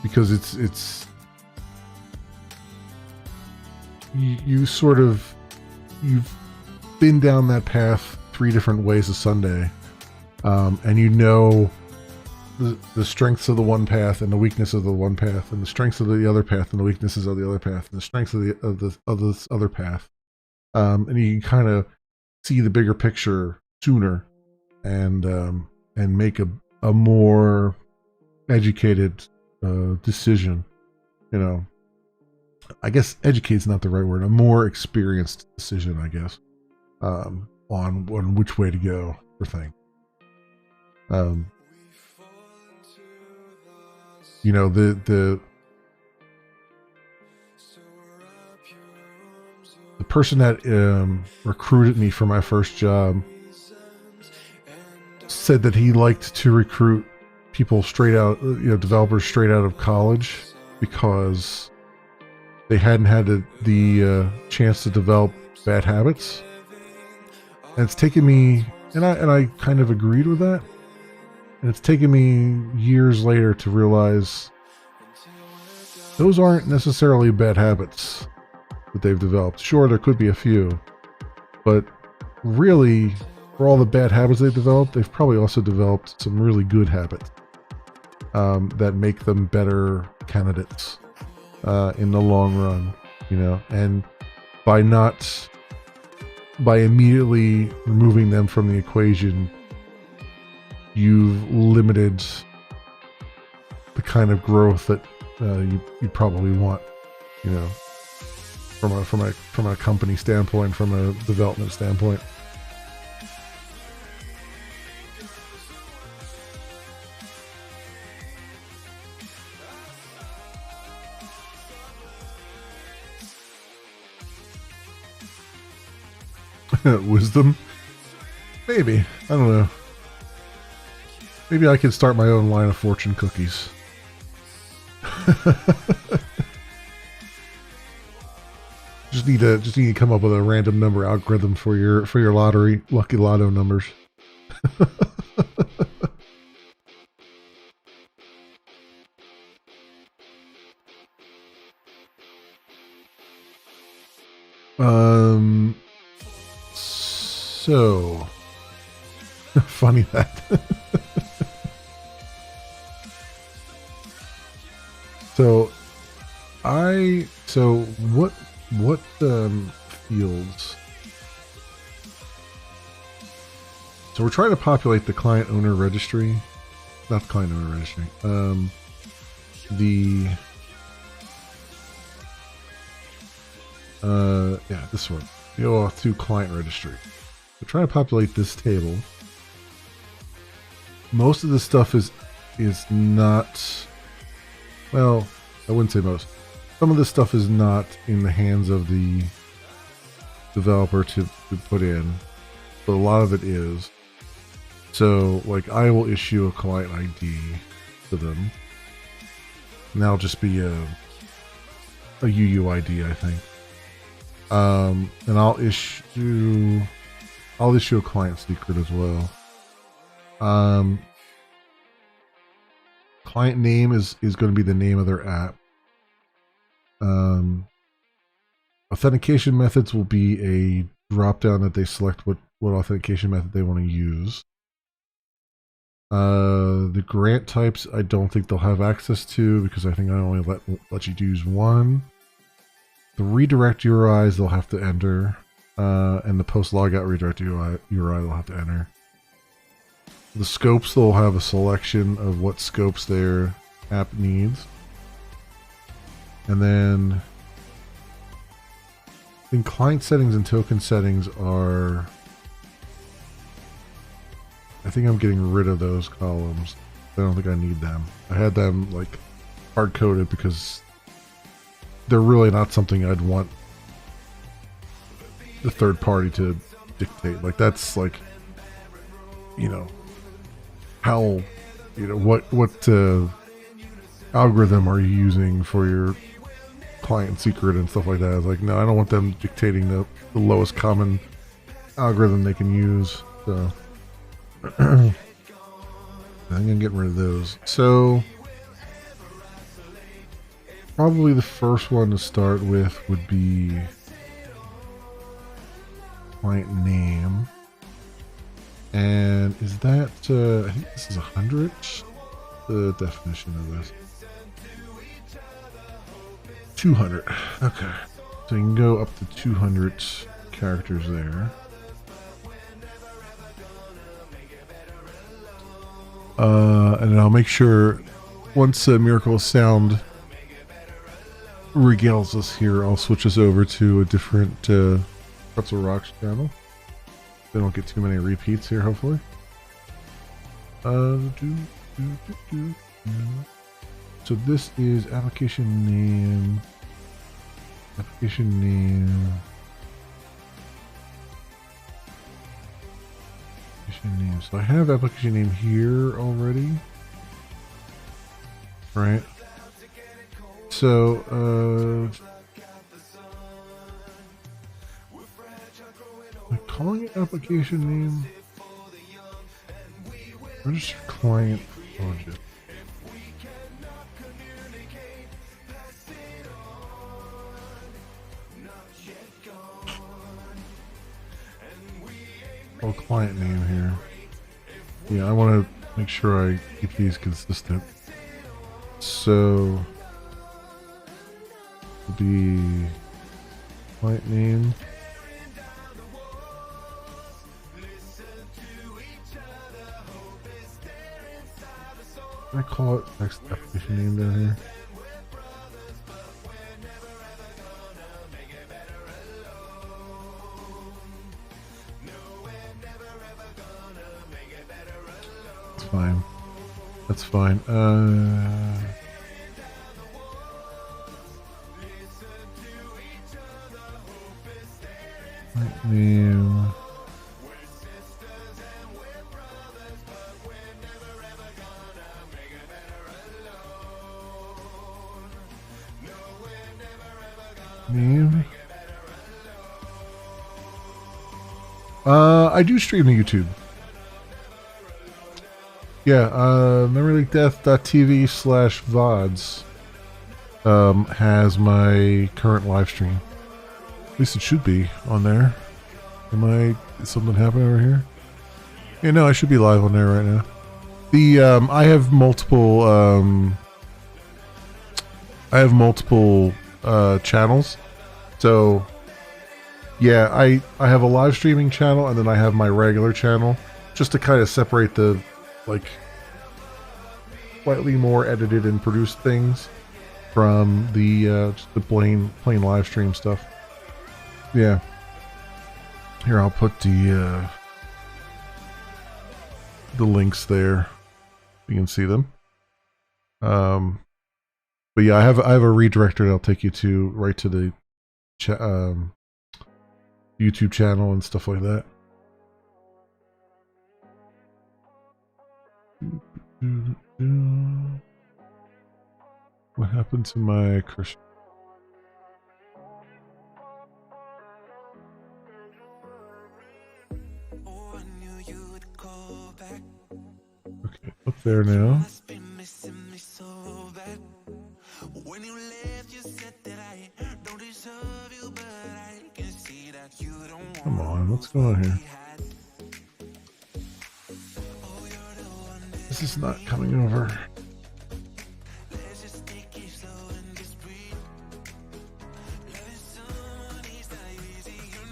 Because it's you've been down that path 3 different ways a Sunday, and you know the strengths of the one path and the weakness of the one path, and the strengths of the other path and the weaknesses of the other path, and the strengths of this other path, and you can kind of see the bigger picture sooner, and make a more educated decision. You know, I guess educate's not the right word. A more experienced decision, I guess, on which way to go for things. You know, the person that recruited me for my first job said that he liked to recruit people straight out, developers straight out of college, because they hadn't had the chance to develop bad habits. And it's taken me, and I kind of agreed with that. And it's taken me years later to realize those aren't necessarily bad habits that they've developed. Sure, there could be a few, but really, for all the bad habits they've developed, they've probably also developed some really good habits that make them better candidates in the long run, and by immediately removing them from the equation, you've limited the kind of growth that you probably want, from a company standpoint, from a development standpoint. Wisdom? Maybe. I don't know. Maybe I can start my own line of fortune cookies. Just need to come up with a random number algorithm for your lottery, lucky lotto numbers. So funny that. So what fields? So we're trying to populate the client owner registry, not the client owner registry. Yeah, this one. Go off to client registry. We're trying to populate this table. Most of this stuff is not. Well, I wouldn't say most. Some of this stuff is not in the hands of the developer to put in, but a lot of it is. So, like, I will issue a client ID to them, and that'll just be a UUID, I think. And I'll issue a client secret as well. Client name is going to be the name of their app. Authentication methods will be a drop down that they select what authentication method they want to use. The grant types I don't think they'll have access to because I think I only let you use one. The redirect URIs they'll have to enter, and the post logout redirect URI they'll have to enter. The scopes, they'll have a selection of what scopes their app needs. And then I think client settings and token settings are... I think I'm getting rid of those columns. I don't think I need them. I had them like hard-coded because they're really not something I'd want the third party to dictate. Like, that's like, you know, how, you know, what algorithm are you using for your client secret and stuff like that. It's like, no, I don't want them dictating the lowest common algorithm they can use. So I think I'm getting rid of those. So probably the first one to start with would be client name. And is that, I think this is 100? The definition of this. 200. Okay. So you can go up to 200 characters there. And then I'll make sure once Miracle of Sound regales us here, I'll switch us over to a different Pretzel Rocks channel. They don't get too many repeats here, hopefully. So this is application name. Application name. Application name. So I have application name here already. Right. So, I'm calling it application name. Registered client project. Oh, client name here. Yeah, I want to make sure I keep these consistent. So, it'll be client name. Can I call it next application name down here? That's fine. That's fine. Name. name. I do stream to YouTube. Yeah, memoryleakdeath.tv/VODs has my current live stream. At least it should be on there. Is something happening over here? Yeah, no, I should be live on there right now. I have multiple channels. So yeah, I have a live streaming channel and then I have my regular channel just to kind of separate the like slightly more edited and produced things from the just the plain live stream stuff. Yeah. Here, I'll put the links there. You can see them. But yeah, I have a redirector that'll take you to right to the YouTube channel and stuff like that. What happened to my cursor? Okay, up there now. Come on, what's going on here? This is not coming over.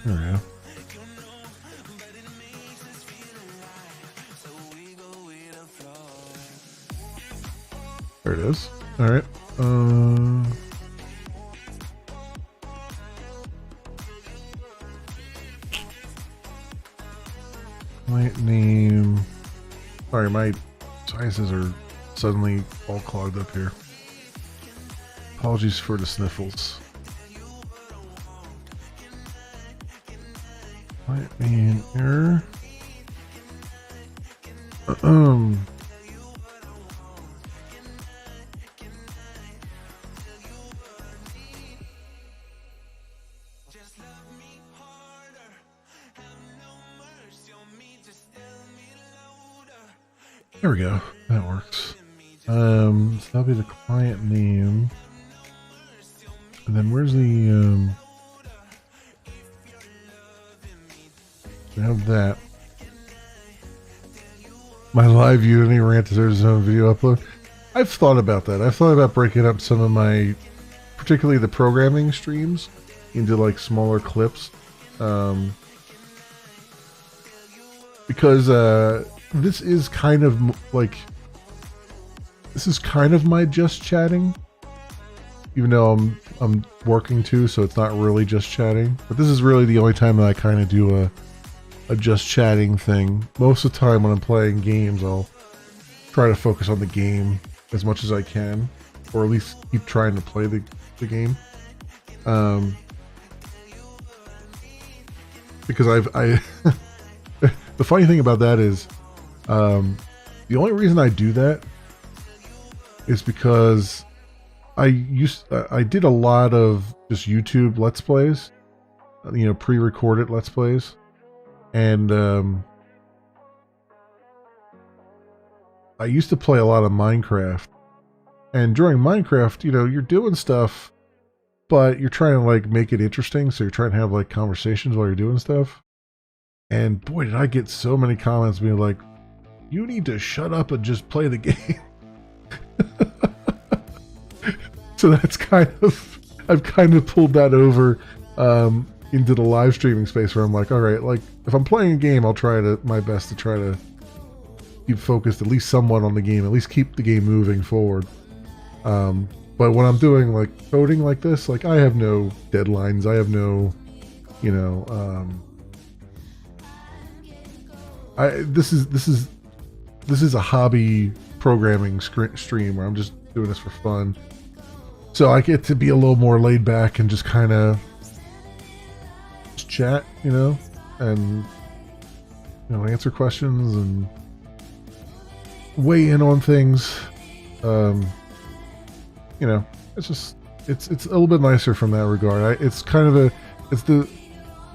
There we go. There it is. All right. Client name. Sorry, my sizes are suddenly all clogged up here. Apologies for the sniffles. Client name error. There we go. That works. So that'll be the client name. And then where's the we have that. My live Unity rant deserves its own video upload. I've thought about that. I've thought about breaking up some of my, particularly the programming streams, into like smaller clips. Because this is kind of like, this is kind of my just chatting, even though I'm working too, so it's not really just chatting. But this is really the only time that I kind of do a just chatting thing. Most of the time when I'm playing games, I'll try to focus on the game as much as I can, or at least keep trying to play the game. Because the funny thing about that is, the only reason I do that is because I did a lot of just YouTube Let's Plays, you know, pre-recorded Let's Plays, and I used to play a lot of Minecraft, and during Minecraft, you know, you're doing stuff, but you're trying to like make it interesting, so you're trying to have like conversations while you're doing stuff. And boy, did I get so many comments being like, you need to shut up and just play the game. So that's I've kind of pulled that over into the live streaming space where I'm like, all right, like if I'm playing a game, I'll try my best to try to keep focused at least somewhat on the game, at least keep the game moving forward. But when I'm doing like coding like this, like I have no deadlines. I have no, you know, this is a hobby programming stream where I'm just doing this for fun. So I get to be a little more laid back and just kind of chat, you know, and you know, answer questions and weigh in on things. You know, it's just it's a little bit nicer from that regard. It's kind of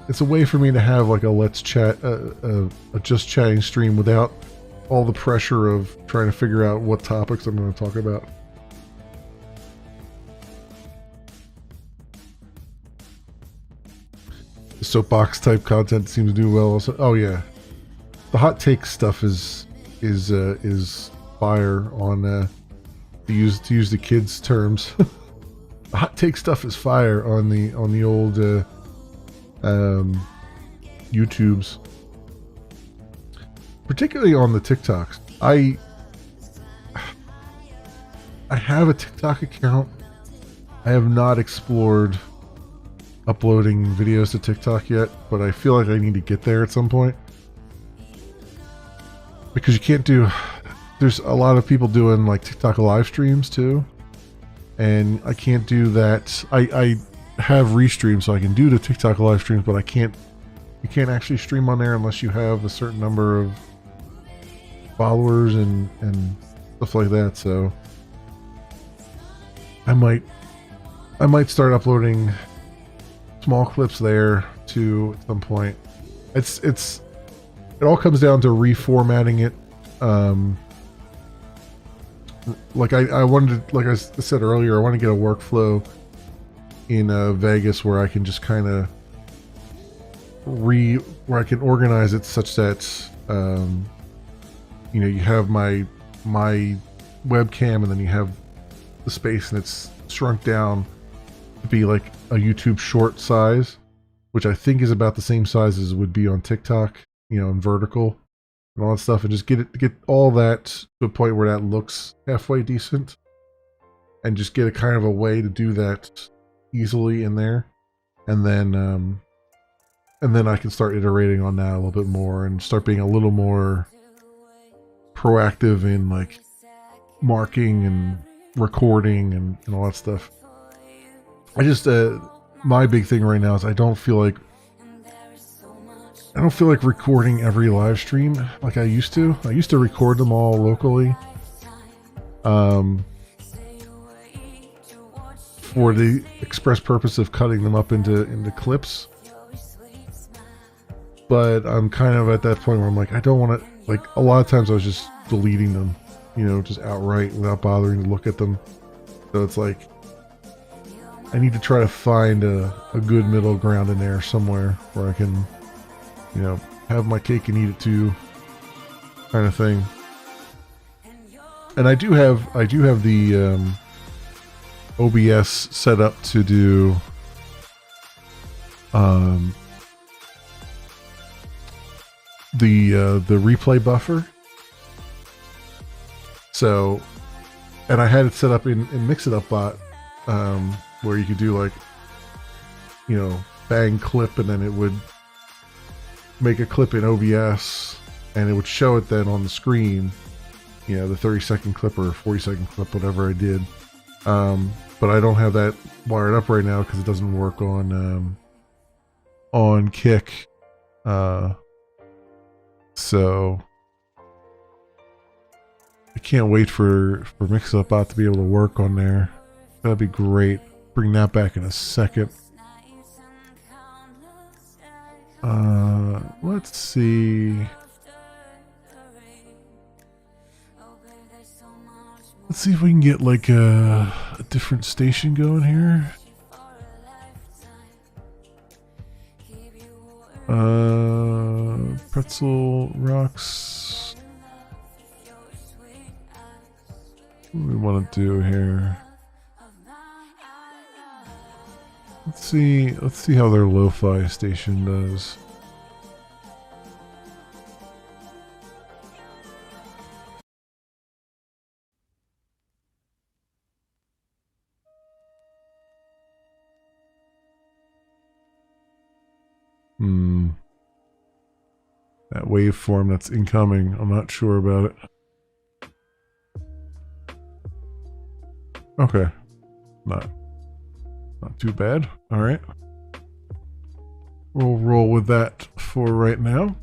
it's a way for me to have like a let's chat, a just chatting stream without all the pressure of trying to figure out what topics I'm going to talk about. The soapbox type content seems to do well. Also, oh yeah, the hot take stuff is fire on to use the kids' terms. The hot take stuff is fire on the old YouTubes, particularly on the TikToks. I have a TikTok account. I have not explored uploading videos to TikTok yet, but I feel like I need to get there at some point, because you can't do, there's a lot of people doing like TikTok live streams too, and I can't do that. I have restream, so I can do the TikTok live streams, but you can't actually stream on there unless you have a certain number of followers and stuff like that. So I might start uploading small clips there too at some point. It all comes down to reformatting it. Like I wanted to, like I said earlier, I want to get a workflow in Vegas where I can just kind of where I can organize it such that you know, you have my webcam and then you have the space, and it's shrunk down to be like a YouTube short size, which I think is about the same size as it would be on TikTok, you know, in vertical and all that stuff, and just get all that to a point where that looks halfway decent, and just get a kind of a way to do that easily in there, and then I can start iterating on that a little bit more and start being a little more proactive in like marking and recording and all that stuff. I just my big thing right now is I don't feel like recording every live stream like I used to. I used to record them all locally for the express purpose of cutting them up into clips. But I'm kind of at that point where I'm like, I don't want to, like, a lot of times I was just deleting them, you know, just outright without bothering to look at them. So it's like, I need to try to find a good middle ground in there somewhere where I can, you know, have my cake and eat it too, kind of thing. And I do have the OBS set up to do the replay buffer. So, and I had it set up in Mix It Up Bot, where you could do like, you know, bang clip, and then it would make a clip in OBS, and it would show it then on the screen, you know, the 30-second clip or 40-second clip, whatever I did. But I don't have that wired up right now because it doesn't work on Kick. So I can't wait for Mix It Up Bot to be able to work on there. That'd be great. Bring that back in a second. Let's see. Let's see if we can get like a different station going here. Pretzel Rocks. What do we want to do here? Let's see how their lo-fi station does. That waveform that's incoming, I'm not sure about it. Okay. Not too bad. All right. We'll roll with that for right now.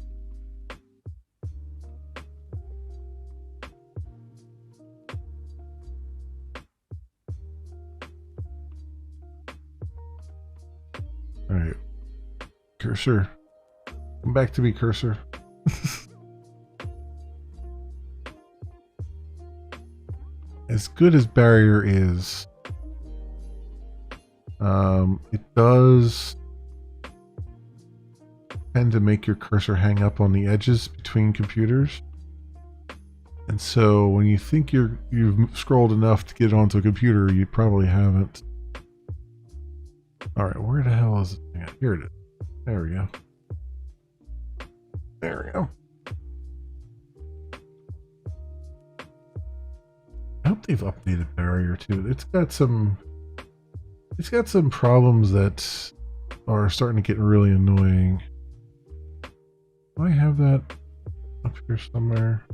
Alright. Cursor. Come back to me, cursor. As good as barrier is, it does tend to make your cursor hang up on the edges between computers. And so when you think you've scrolled enough to get onto a computer, you probably haven't. All right, where the hell is it? Here it is. There we go. There we go. I hope they've updated barrier too. It's got some problems that are starting to get really annoying. Do I have that up here somewhere?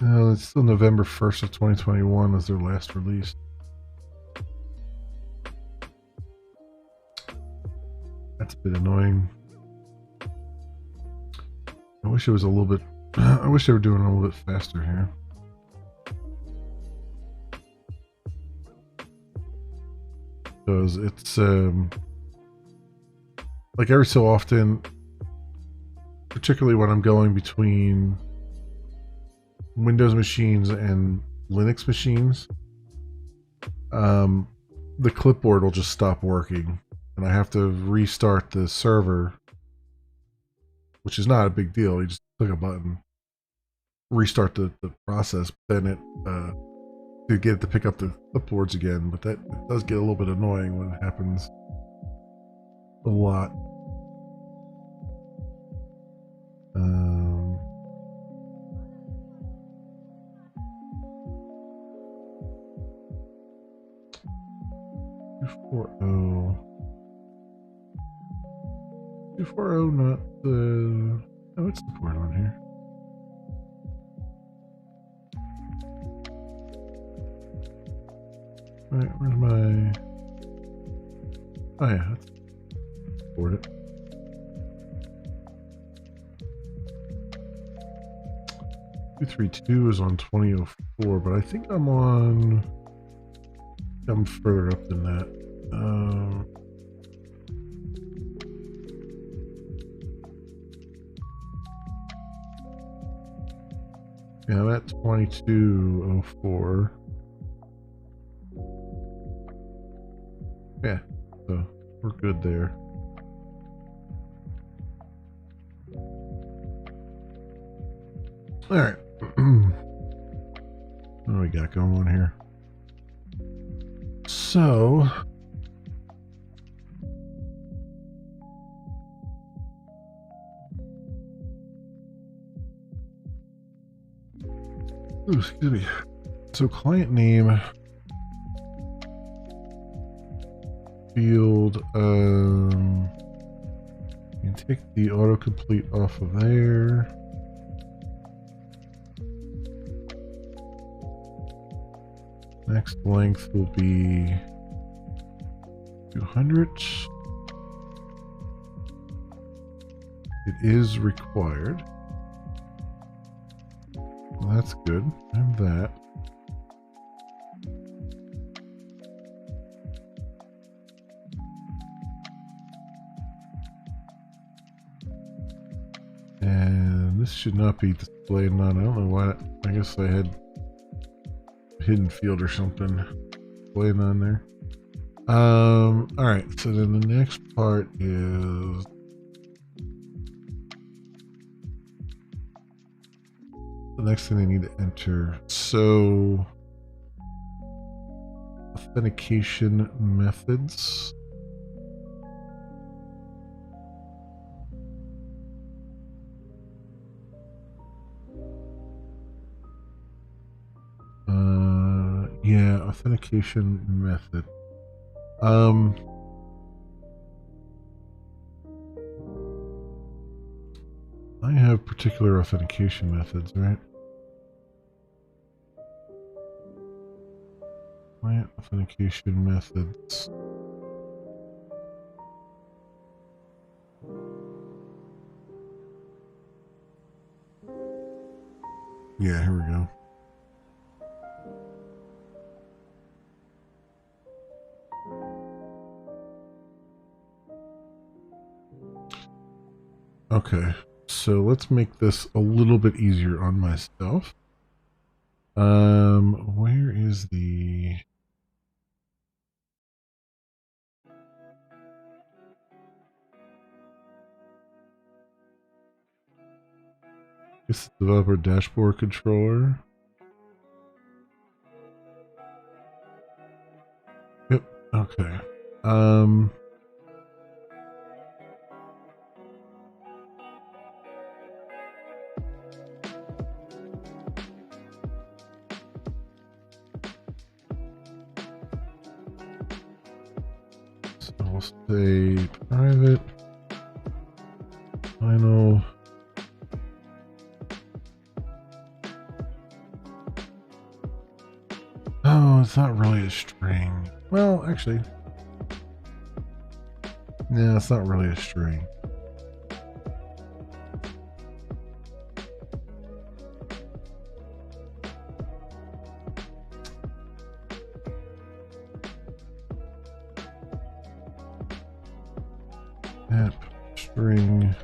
No, it's still November 1st of 2021 as their last release. That's a bit annoying. I wish it was a little bit. I wish they were doing it a little bit faster here. Because it's like every so often, particularly when I'm going between Windows machines and Linux machines, the clipboard will just stop working and I have to restart the server, which is not a big deal. You just click a button, restart the process, then it to get it to pick up the clipboards again. But that it does get a little bit annoying when it happens a lot. $240. $240, not the. Oh, it's the port on here. Alright, where's my. Oh, yeah, let's port it. $232 is on 2004, but I think I'm further up than that. Yeah, I'm at 2204. Yeah, so we're good there. All right. What do we got going on here? So, ooh, excuse me. So client name field, you can take the autocomplete off of there. Next length will be 200. It is required. Well, that's good. I have that. And this should not be displayed on. I don't know why. I guess I had hidden field or something displayed on there. All right. So then the next part is the next thing I need to enter. So authentication methods. Yeah, authentication method. I have particular authentication methods, right? Client authentication methods. Yeah, here we go. Okay, so let's make this a little bit easier on myself. Where is the... This developer dashboard controller. Yep, okay. So we'll say private, final. Oh, it's not really a string. Well, actually, no, it's not really a string. App string.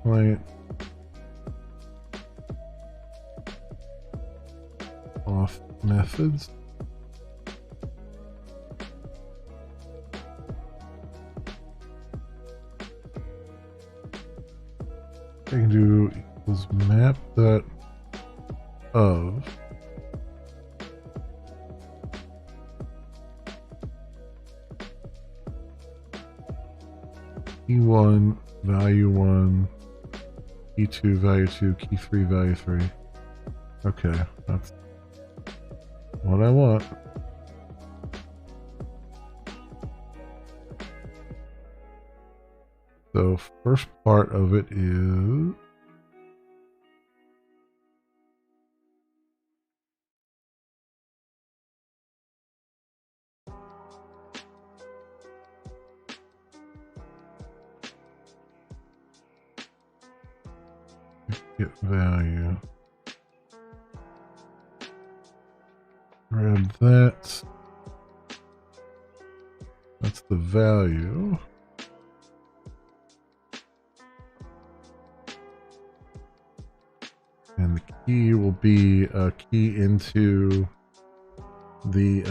Client off methods. I can do equals map dot of key1 value 1, key2 value 2, key3 value 3. Okay, that's what I want. So first part of it is get value. Grab that. That's the value. And the key will be a key into the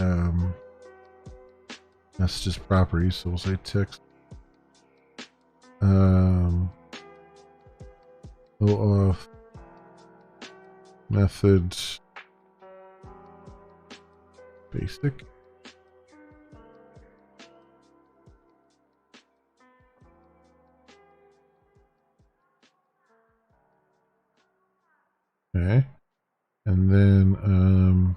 that's just properties, so we'll say text off method basic. Okay, and then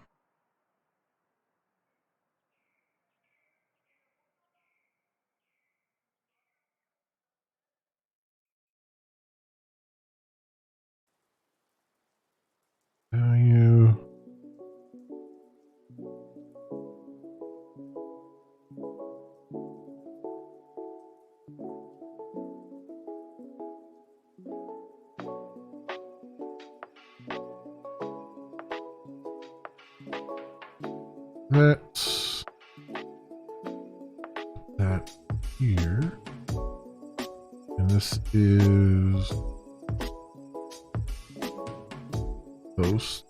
value. That's that here, and this is post.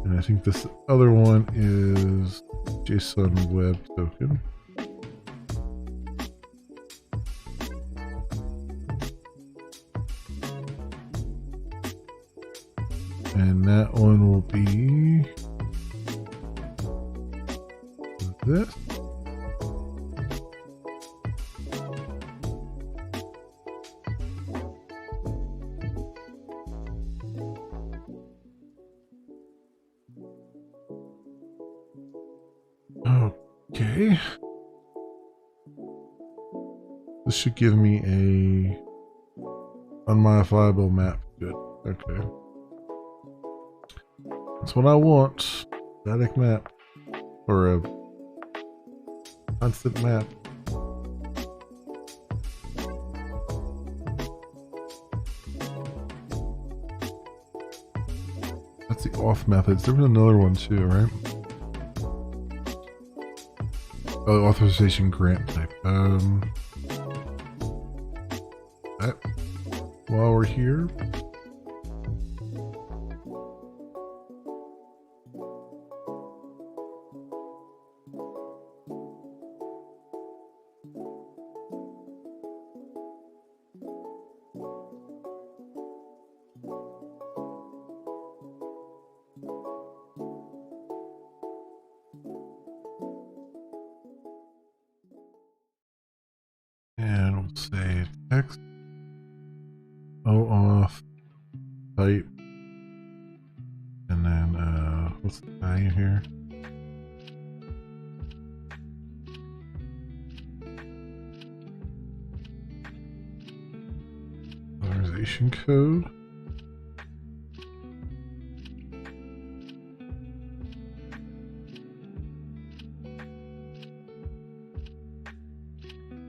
And I think this other one is JSON web token. And that one will be this. Okay. This should give me a unmodifiable map. Good. Okay. That's what I want. Static map. Or a constant map. That's the off methods. There was another one too, right? Oh, authorization grant type. That, while we're here. And we'll say text, off, type, and then what's the value here? Authorization code.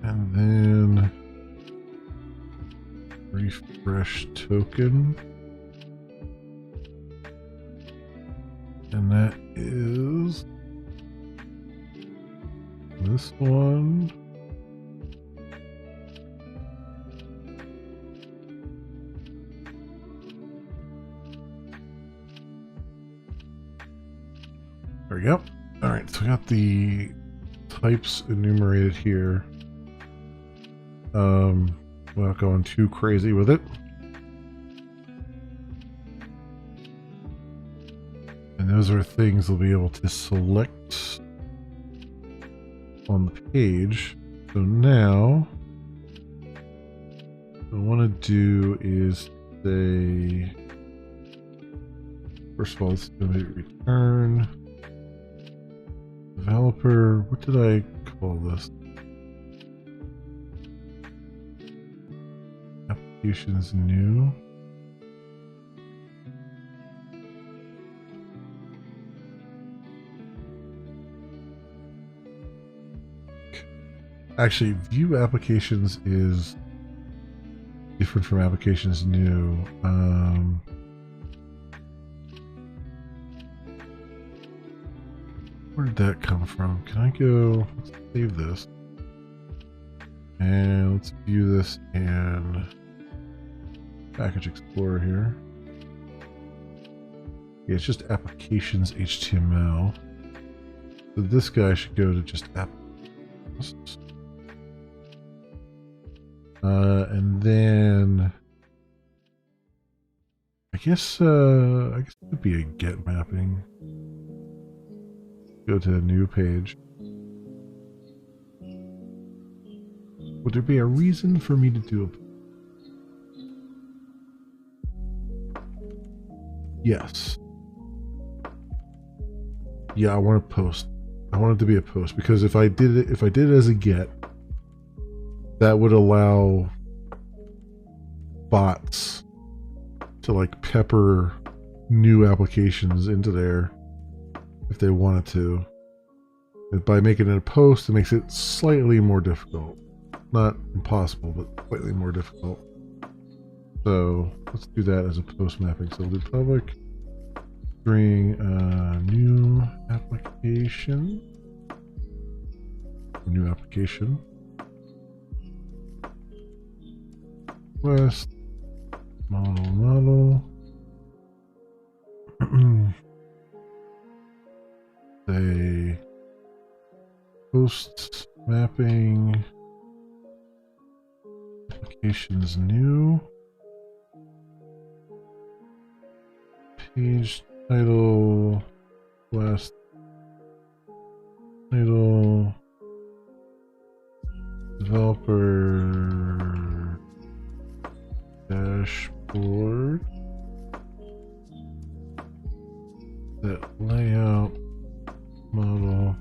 And then refresh token. And that is this one. There we go. All right, so we got the types enumerated here. Without going too crazy with it. And those are things we'll be able to select on the page. So now, what I want to do is say, first of all, let's do a return. Developer, what did I call this? Applications new. Actually, view applications is different from applications new. Where did that come from? Can I go, let's save this. And let's view this in Package Explorer here. Yeah, it's just applications HTML. So this guy should go to just applications. And then I guess it would be a get mapping. Go to a new page. Would there be a reason for me to do a... Yes. Yeah, I want a post. I want it to be a post because if I did it as a get, that would allow bots to like pepper new applications into there if they wanted to. And by making it a post, it makes it slightly more difficult. Not impossible, but slightly more difficult. So let's do that as a post mapping. So we'll do public string new application. New application. Request model. Say post mapping applications new. Page title, last title, developer dashboard, that layout model,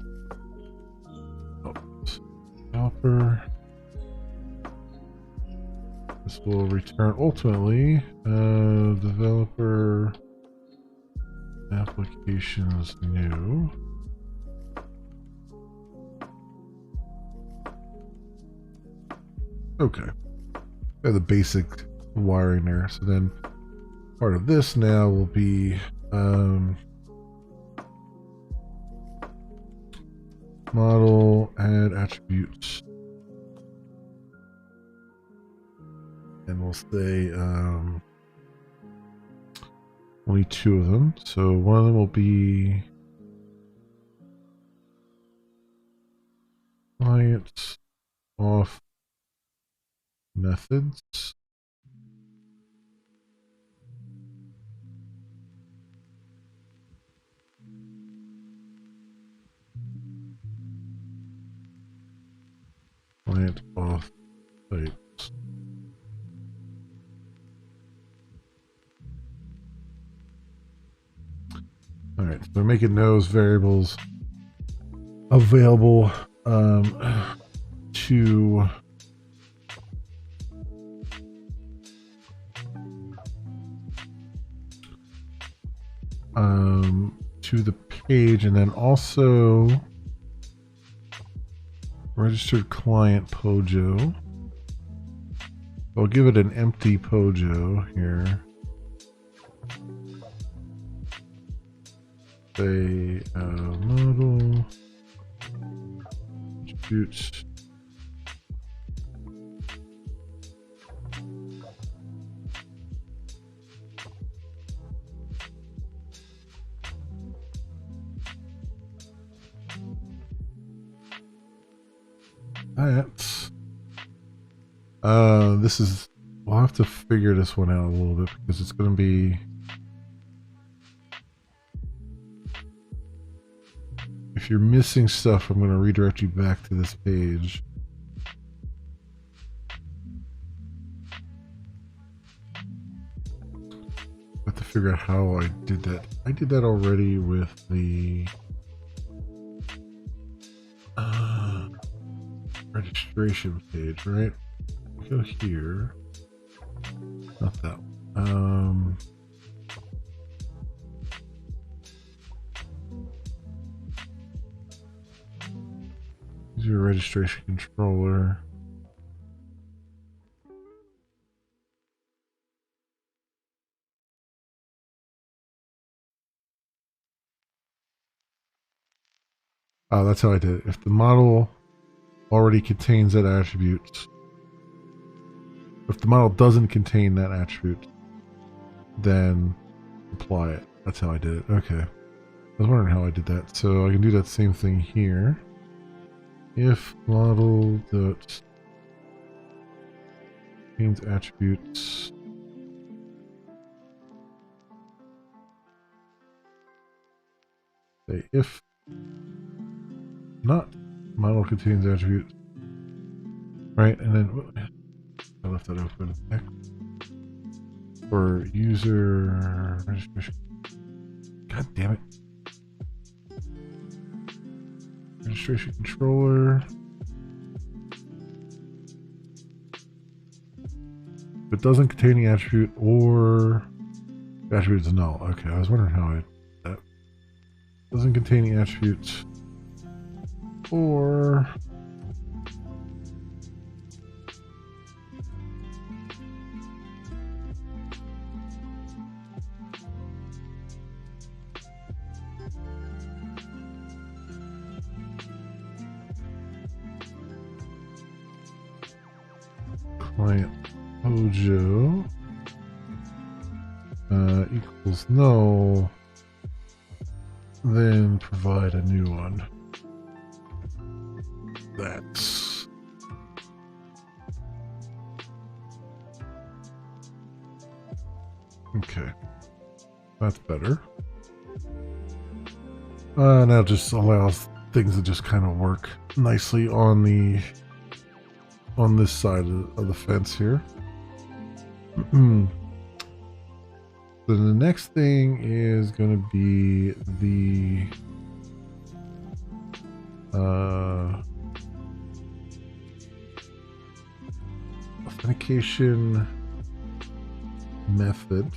return ultimately developer applications new. Okay. Got the basic wiring there. So then part of this now will be model, add attributes. And we'll say only 2 of them. So one of them will be client off methods. Client off types. All right, so making those variables available to the page, and then also registered client Pojo. I'll give it an empty Pojo here. Say model attributes. This is, we'll have to figure this one out a little bit because it's going to be, if you're missing stuff, I'm going to redirect you back to this page. I have to figure out how I did that. I did that already with the registration page, right? Go here. Not that one. Use your registration controller. Oh, that's how I did it. If the model already contains that attribute, if the model doesn't contain that attribute, then apply it. That's how I did it. Okay. I was wondering how I did that. So I can do that same thing here. If model dot contains attributes, say if not model contains attributes, right? And then I left that open. For user registration. God damn it. Registration controller. If it doesn't contain the attribute or the attribute is null. Okay, I was wondering how I did that. Doesn't contain the attributes or client Pojo equals null, then provide a new one. That's okay. That's better. Now just allows things to just kind of work nicely on the this side of the fence here. Then the next thing is going to be the authentication method.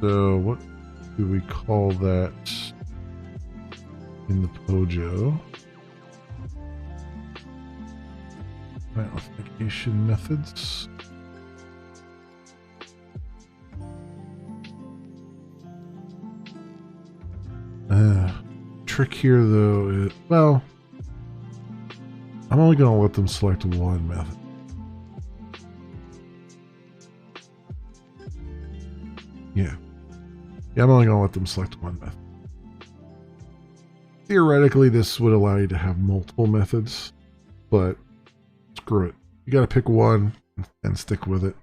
So what do we call that in the Pojo? Authentication methods. Trick here though is, well, I'm only going to let them select one method. Yeah, I'm only going to let them select one method. Theoretically, this would allow you to have multiple methods, but screw it. You got to pick one and stick with it.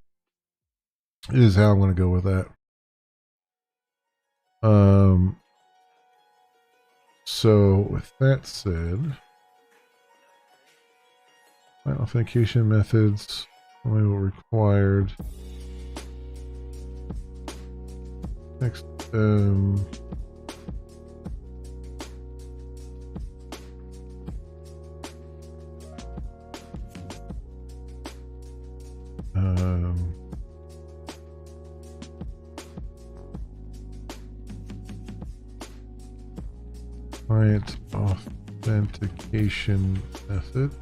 It is how I'm going to go with that. So with that said, my authentication methods only required. Next, client authentication method.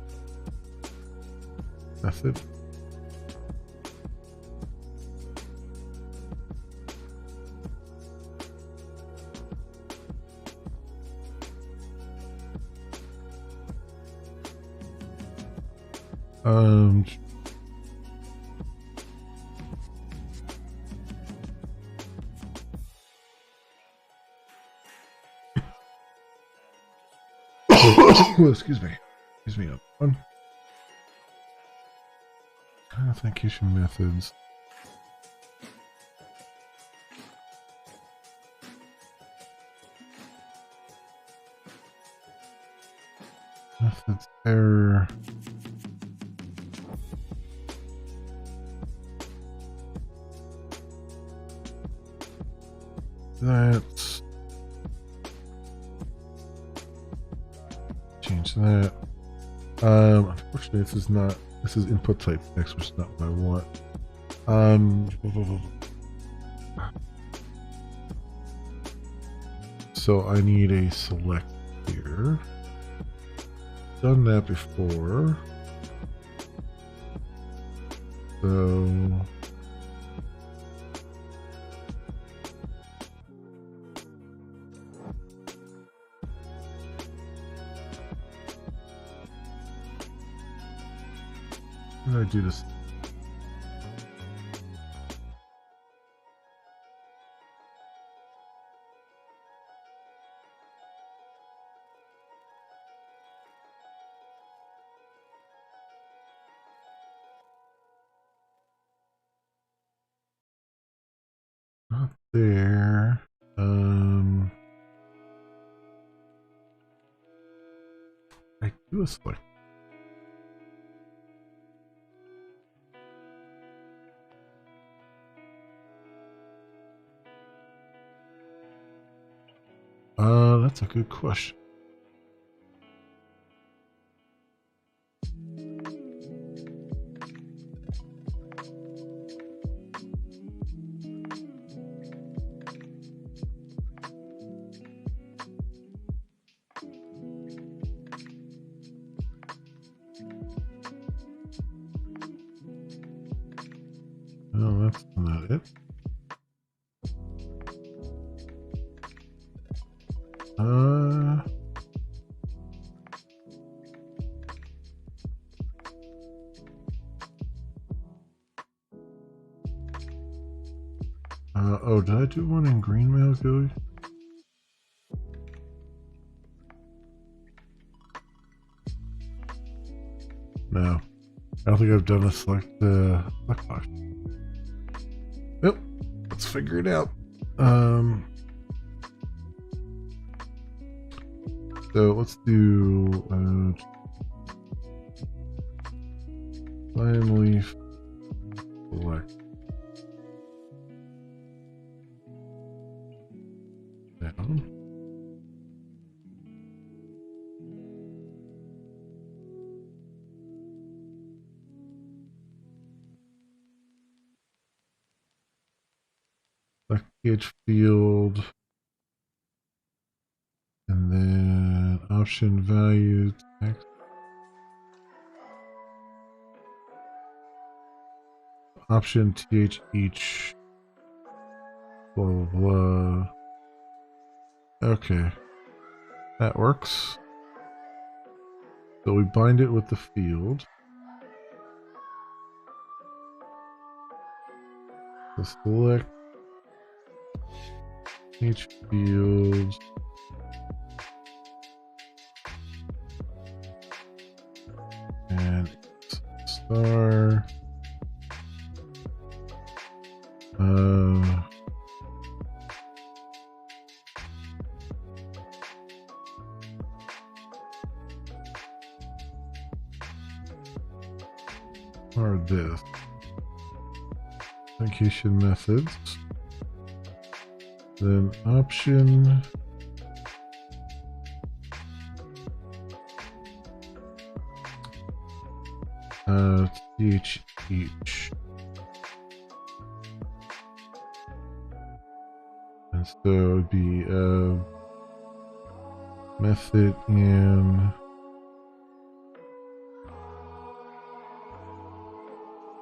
Excuse me. One. Authentication methods. Methods error. That's change that. Unfortunately, this is input type text, which is not what I want. So I need a select here. Done that before. So how do I do this? Not there. I do a select. That's a good question. No, that's not it. Oh, did I do one in Greenmail GUI? No. I don't think I've done a select box. Yep. Let's figure it out. So let's do lime leaf select. Down. th field, and then option value text. Option th each. Blah blah blah. Okay, that works. So we bind it with the field. So select each field. And star. Or this. Authentication methods. Then option. Th each. And so it would be method in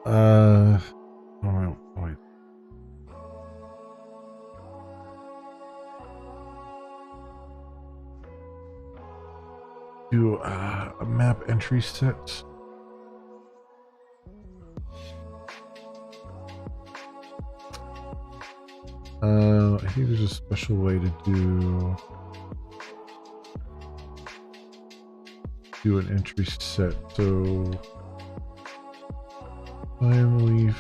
oh wait. Do a map entry set. I think there's a special way to do an entry set. So finally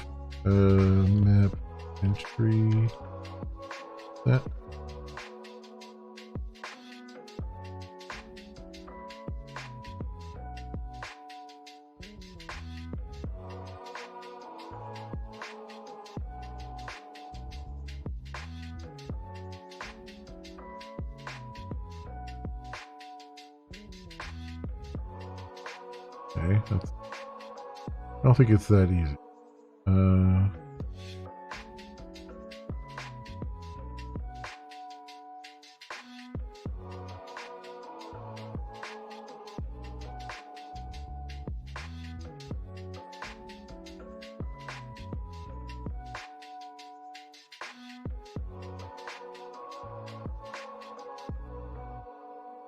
map entry set. Okay, I don't think it's that easy.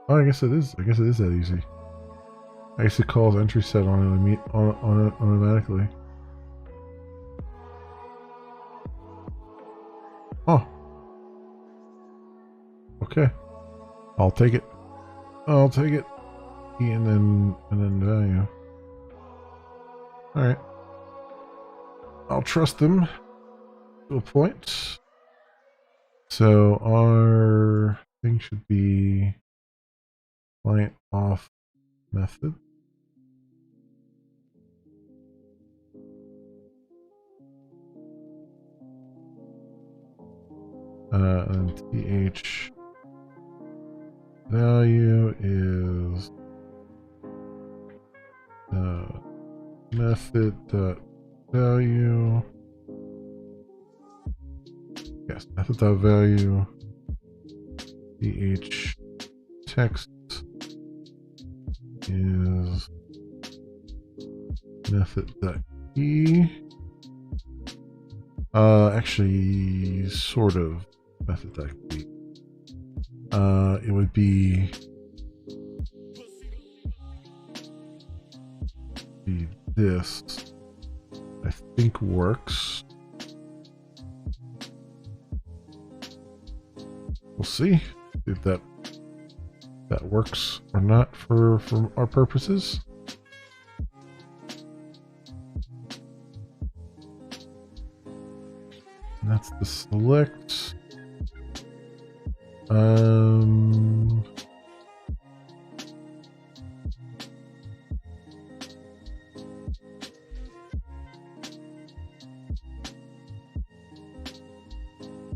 Oh, I guess it is. I guess it is that easy. I guess it calls entry set on it automatically. Oh. Okay. I'll take it. I'll take it. And then value. Alright. I'll trust them to a point. So our thing should be client off method. And th value is method dot value. Yes, method dot value. Th text is method dot e. Actually, sort of method dot e. It would be this. I think works. We'll see if that works or not for our purposes. And that's the select. I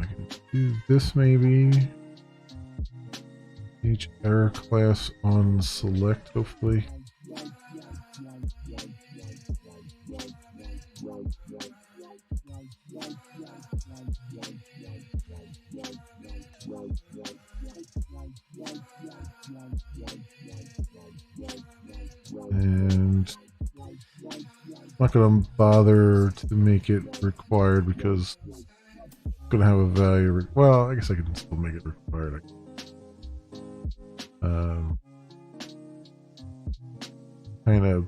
can do this maybe. Each error class on select, hopefully. not going to bother to make it required because it's going to have a value. Well, I guess I can still make it required. Kind of.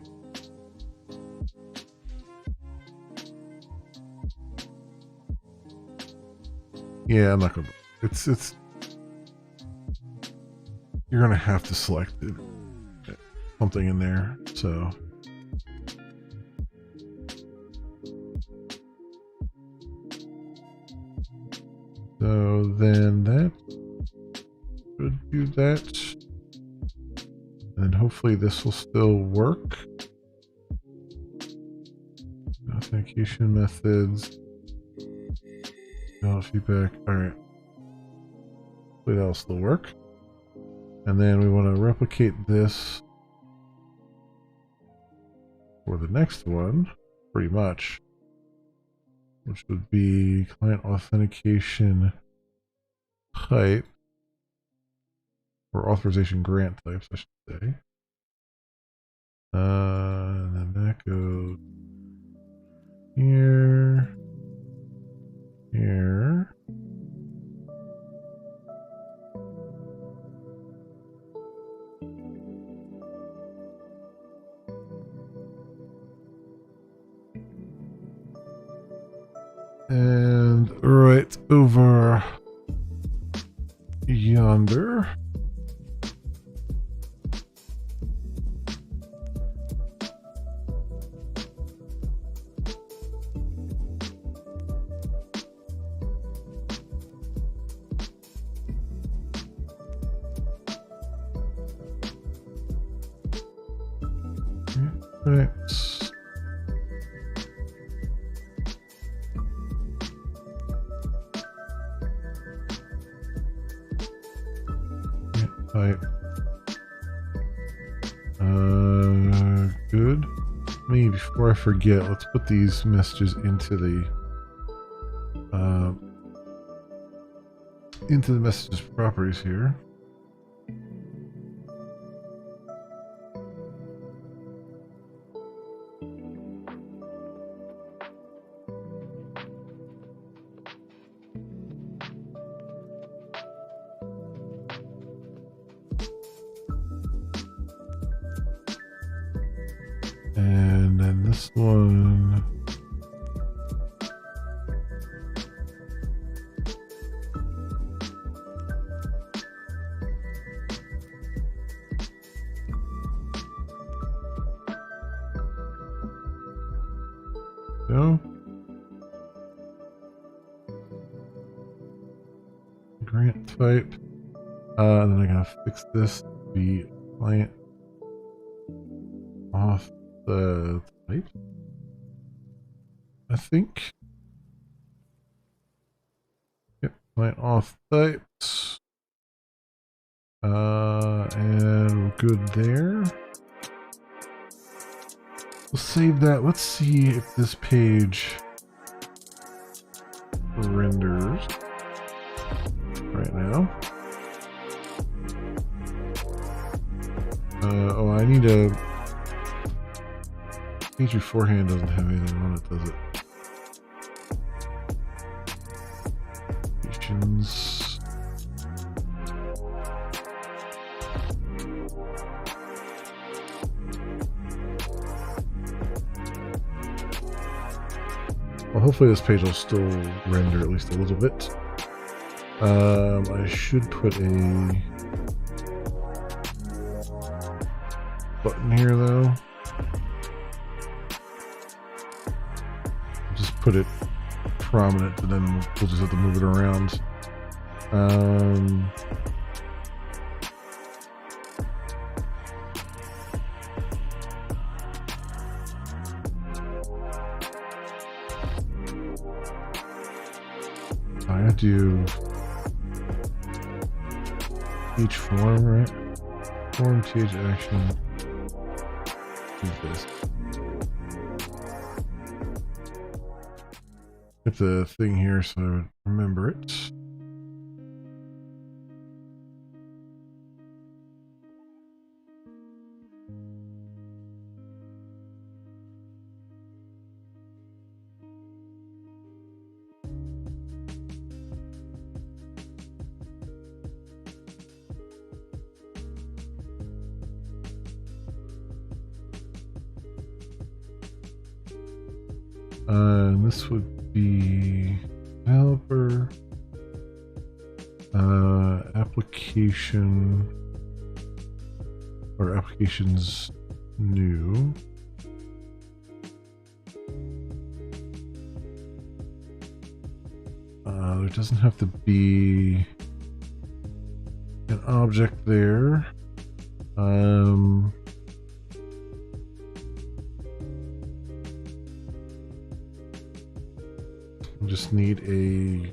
Yeah, I'm not going to. It's. You're going to have to select it, something in there, so. So then that should do that. And hopefully this will still work. Authentication methods. Feedback. Alright. Hopefully that'll still work. And then we want to replicate this for the next one, pretty much. Which would be client authentication type. Or authorization grant types, I should say. And then that goes here, here. And right over yonder. Right. Type. Good. Maybe before I forget, let's put these messages into the messages properties here. And then this one. Go. Grant type. And then I gotta fix this to be client off the type. I think. Yep, client auth types. And we're good there. We'll save that. Let's see if this page renders right now. Oh, I need a page beforehand doesn't have anything on it, does it? Applications. Well, hopefully this page will still render at least a little bit. I should put a button here though. Just put it prominent and then we'll just have to move it around. I have to do each form, right? Form, TH action. Use this. Get the thing here so I would remember it. And this would be developer, application, or applications new. There doesn't have to be an object there. Just need a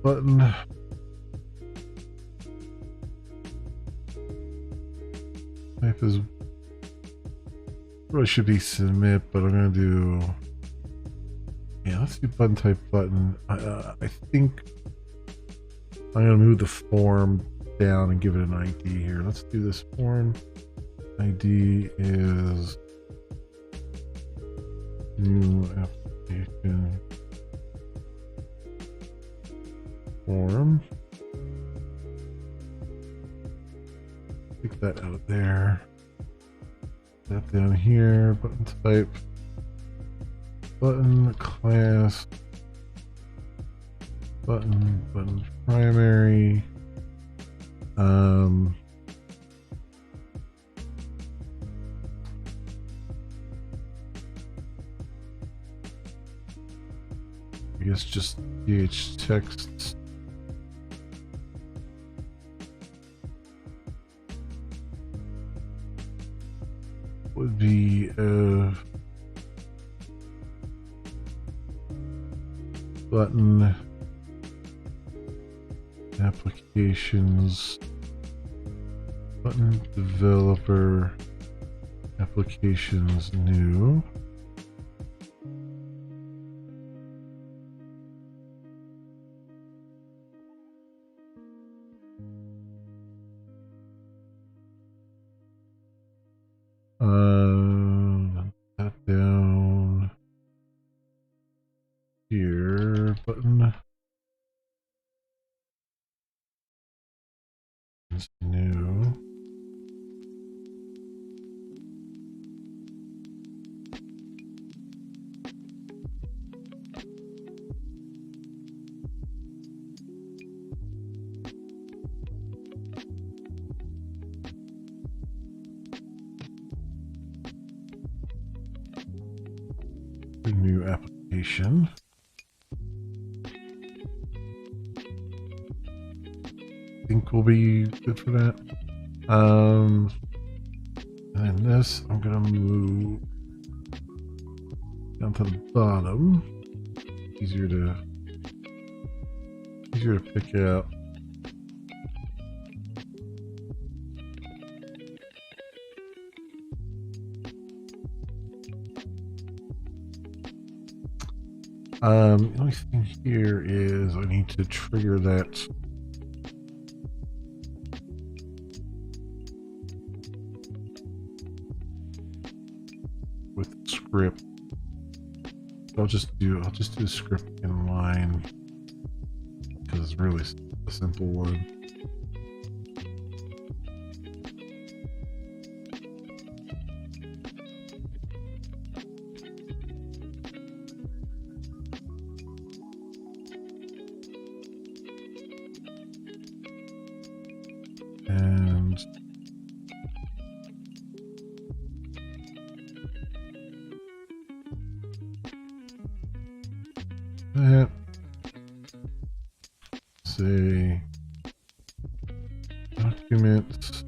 button. Type is really should be submit, but I'm gonna do, yeah, let's do button type button. I think I'm gonna move the form down and give it an ID here. Let's do this form. ID is new application form. Take that out there. That down here. Button type. Button class. Button primary. I guess just DH text. Would be button applications, button developer applications new. That down here, button is new. New application. I think we'll be good for that. And then this, I'm gonna move down to the bottom. Easier to pick out. The only thing here is I need to trigger that with script. I'll just do a script in line because it's really a simple one. And that, say document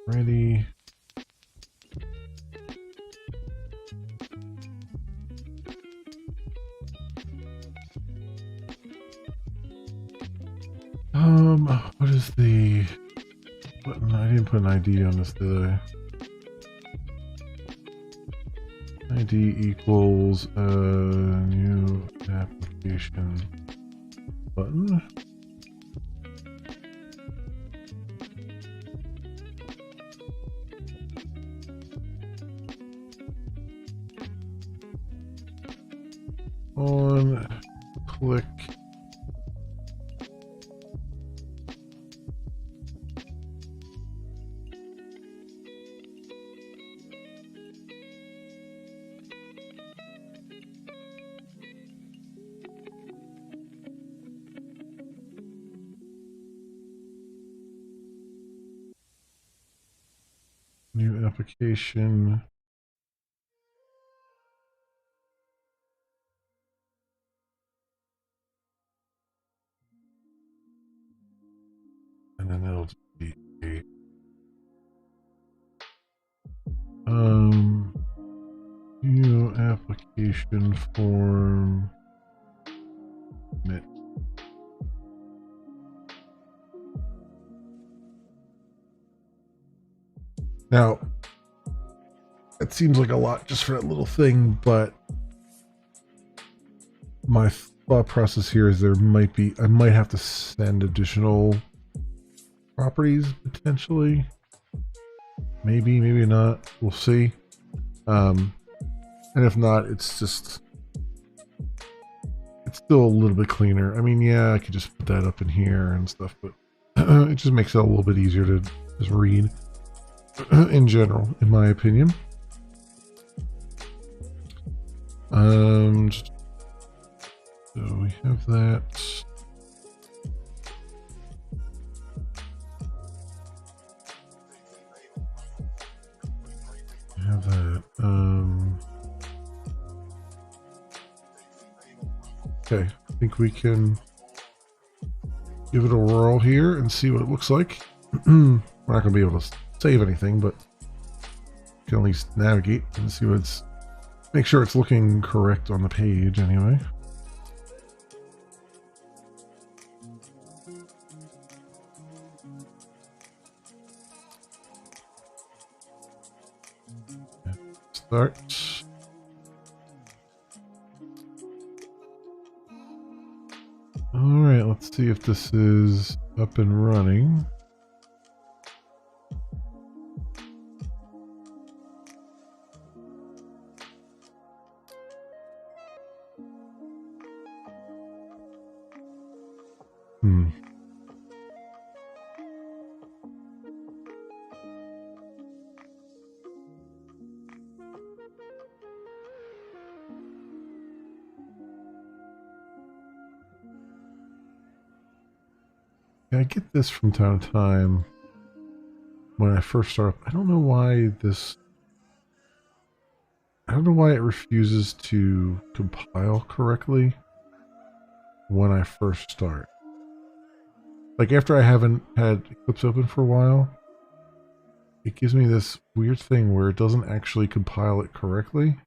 ready. What is the button? I didn't put an ID on this, did I? ID equals new application button. On click New application. And then it'll be a new application form. Submit. Now, it seems like a lot just for that little thing, but my thought process here is I might have to send additional properties potentially. Maybe not. We'll see. And if not, it's still a little bit cleaner. I mean, yeah, I could just put that up in here and stuff, but it just makes it a little bit easier to just read in general, in my opinion. So we have that. We have that. Okay, I think we can give it a whirl here and see what it looks like. We're not going to be able to save anything, but we can at least navigate and see what's. Make sure it's looking correct on the page anyway. Start. All right, let's see if this is up and running. I get this from time to time when I first start. I don't know why it refuses to compile correctly when I first start. Like after I haven't had Eclipse open for a while, it gives me this weird thing where it doesn't actually compile it correctly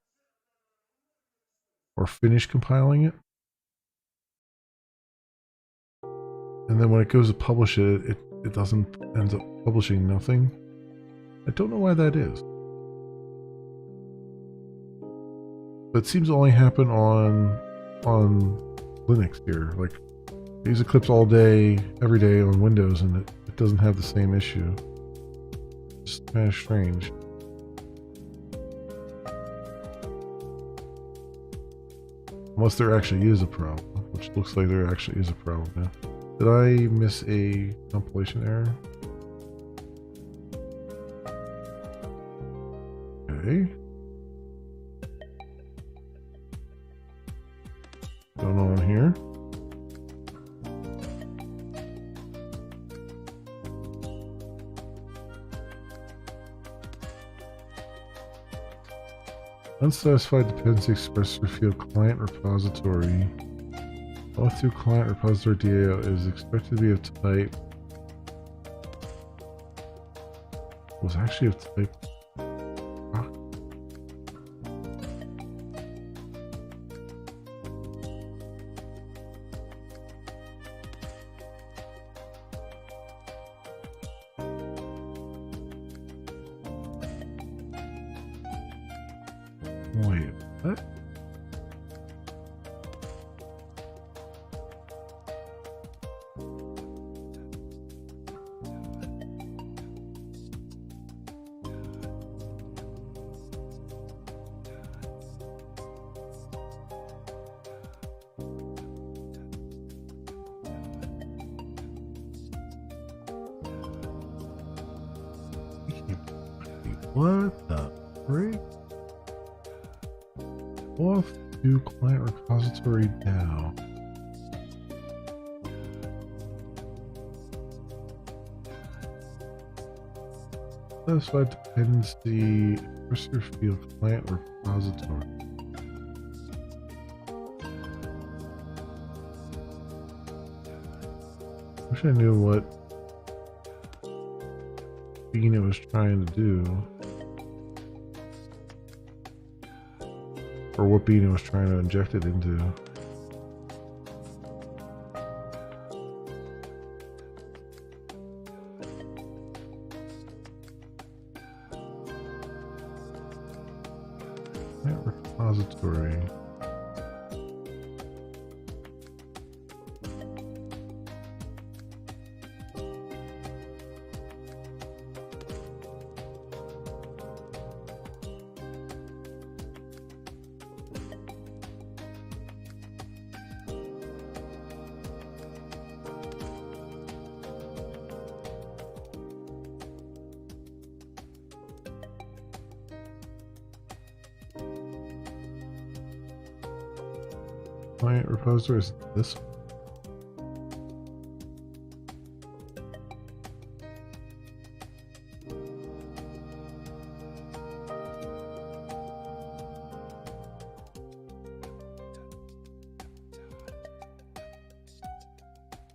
or finish compiling it. And then when it goes to publish it, it doesn't, ends up publishing nothing. I don't know why that is. But it seems to only happen on Linux here. Like, I use Eclipse all day, every day on Windows, and it doesn't have the same issue. It's kind of strange. Unless there actually is a problem, which looks like there actually is a problem now. Did I miss a compilation error? Okay. Going on here. Unsatisfied dependency expressed through field client repository. Auth2 client repository DAO is expected to be of type. Was actually of type. Wait, what? What the frick? Auth2 client repository DAO. Specified dependency cursor field client repository. Wish I knew what bean it was trying to do. Or what bean it was trying to inject it into. Repository. Client repository is this one.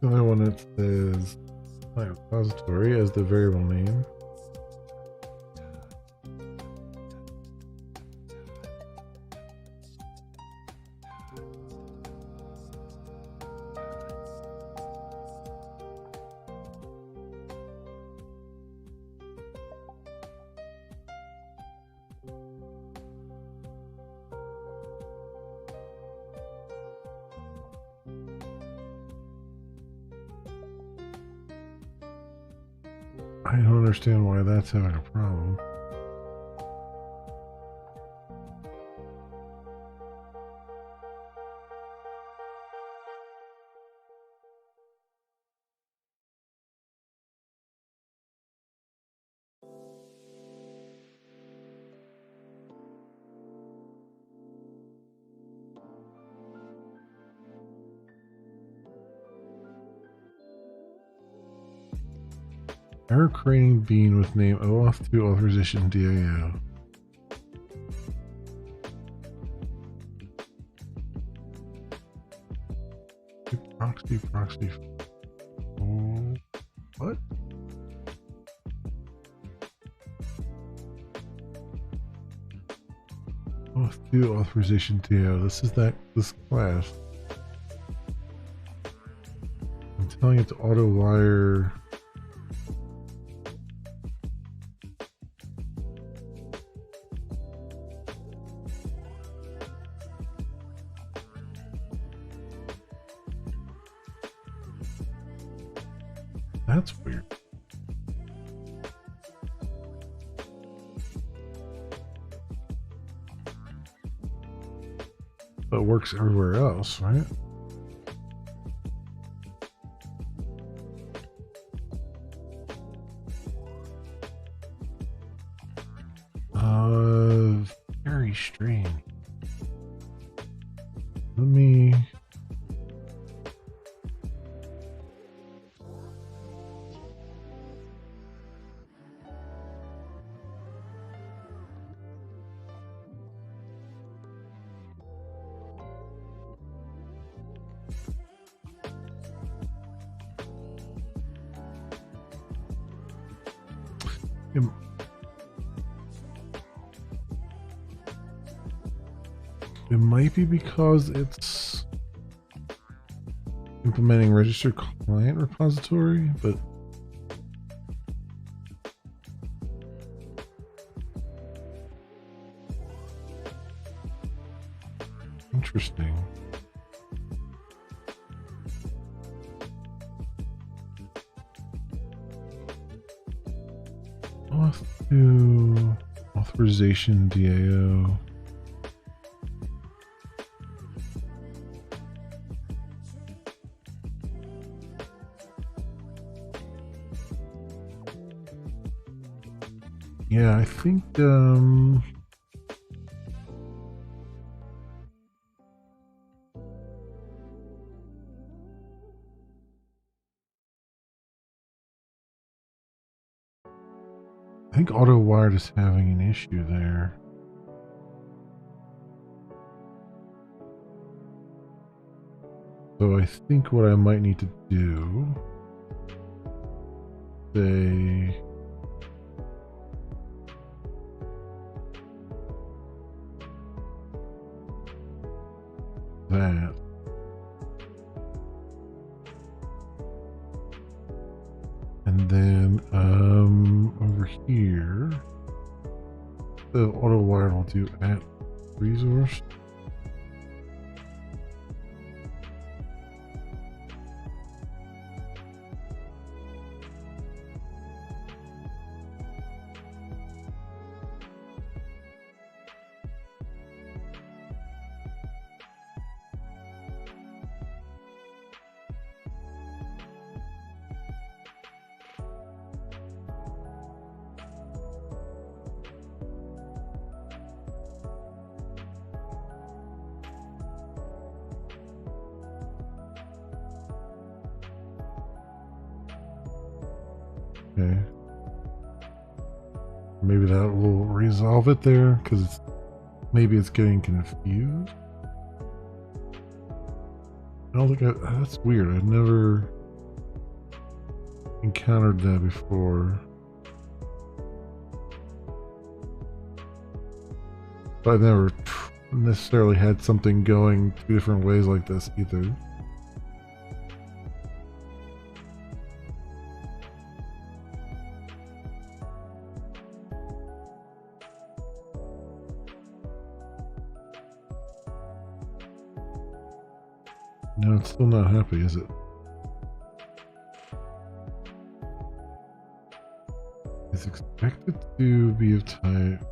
The other one, it says client repository as the variable name. I don't understand why that's having a problem. Error creating bean with name OAuth2 authorization DAO. Proxy. Oh, what? OAuth2 authorization DAO. This is this class. I'm telling it to auto wire. That's weird. But it works everywhere else, right? Very strange. Let me... It might be because it's implementing registered client repository, but interesting. Auth2 authorization DAO. Yeah, I think think auto wired is having an issue there. So I think what I might need to do, say, that. And then over here, the auto wired will do at resource. Okay. Maybe that will resolve it there, because maybe it's getting confused. I don't think that's weird. I've never encountered that before. But I've never necessarily had something going two different ways like this either. No, it's still not happy, is it? It's expected to be of type.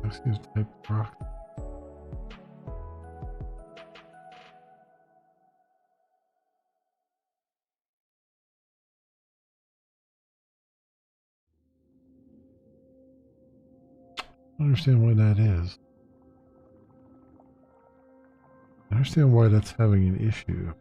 Of type rock. I don't understand why that is. I understand why that's having an issue.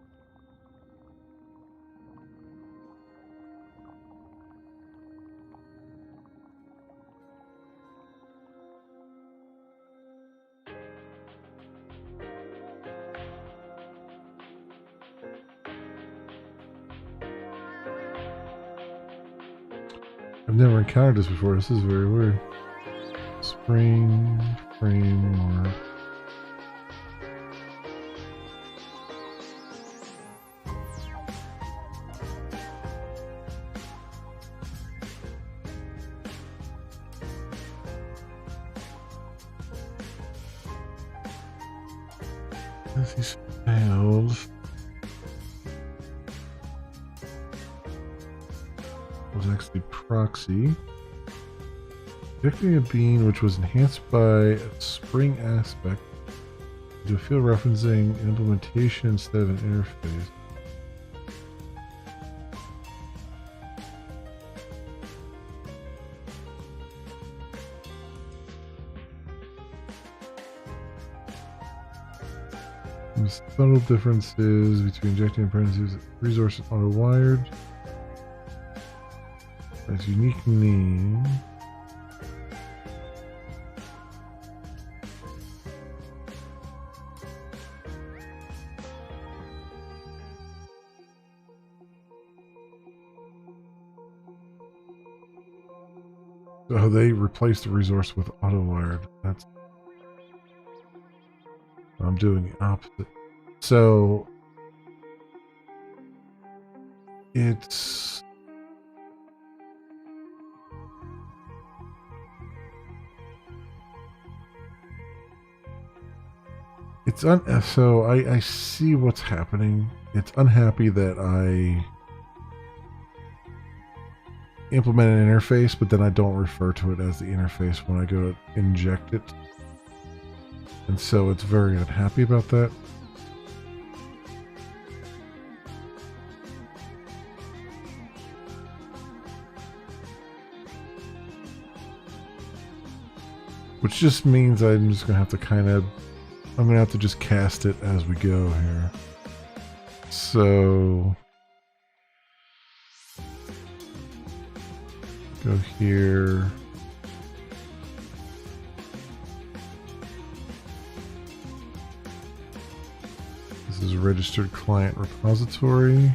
I've never encountered this before. This is very weird. Spring framework. This failed. Was actually proxy. Injecting a bean which was enhanced by a spring aspect into a field referencing an implementation instead of an interface. There's subtle differences between injecting and parentheses resources auto wired. That's unique name. So they replaced the resource with auto wired. That's I'm doing the opposite. So it's so I see what's happening. It's unhappy that I implement an interface, but then I don't refer to it as the interface when I go to inject it. And so it's very unhappy about that. Which just means I'm just going to have to just cast it as we go here. So Go here. This is registered client repository.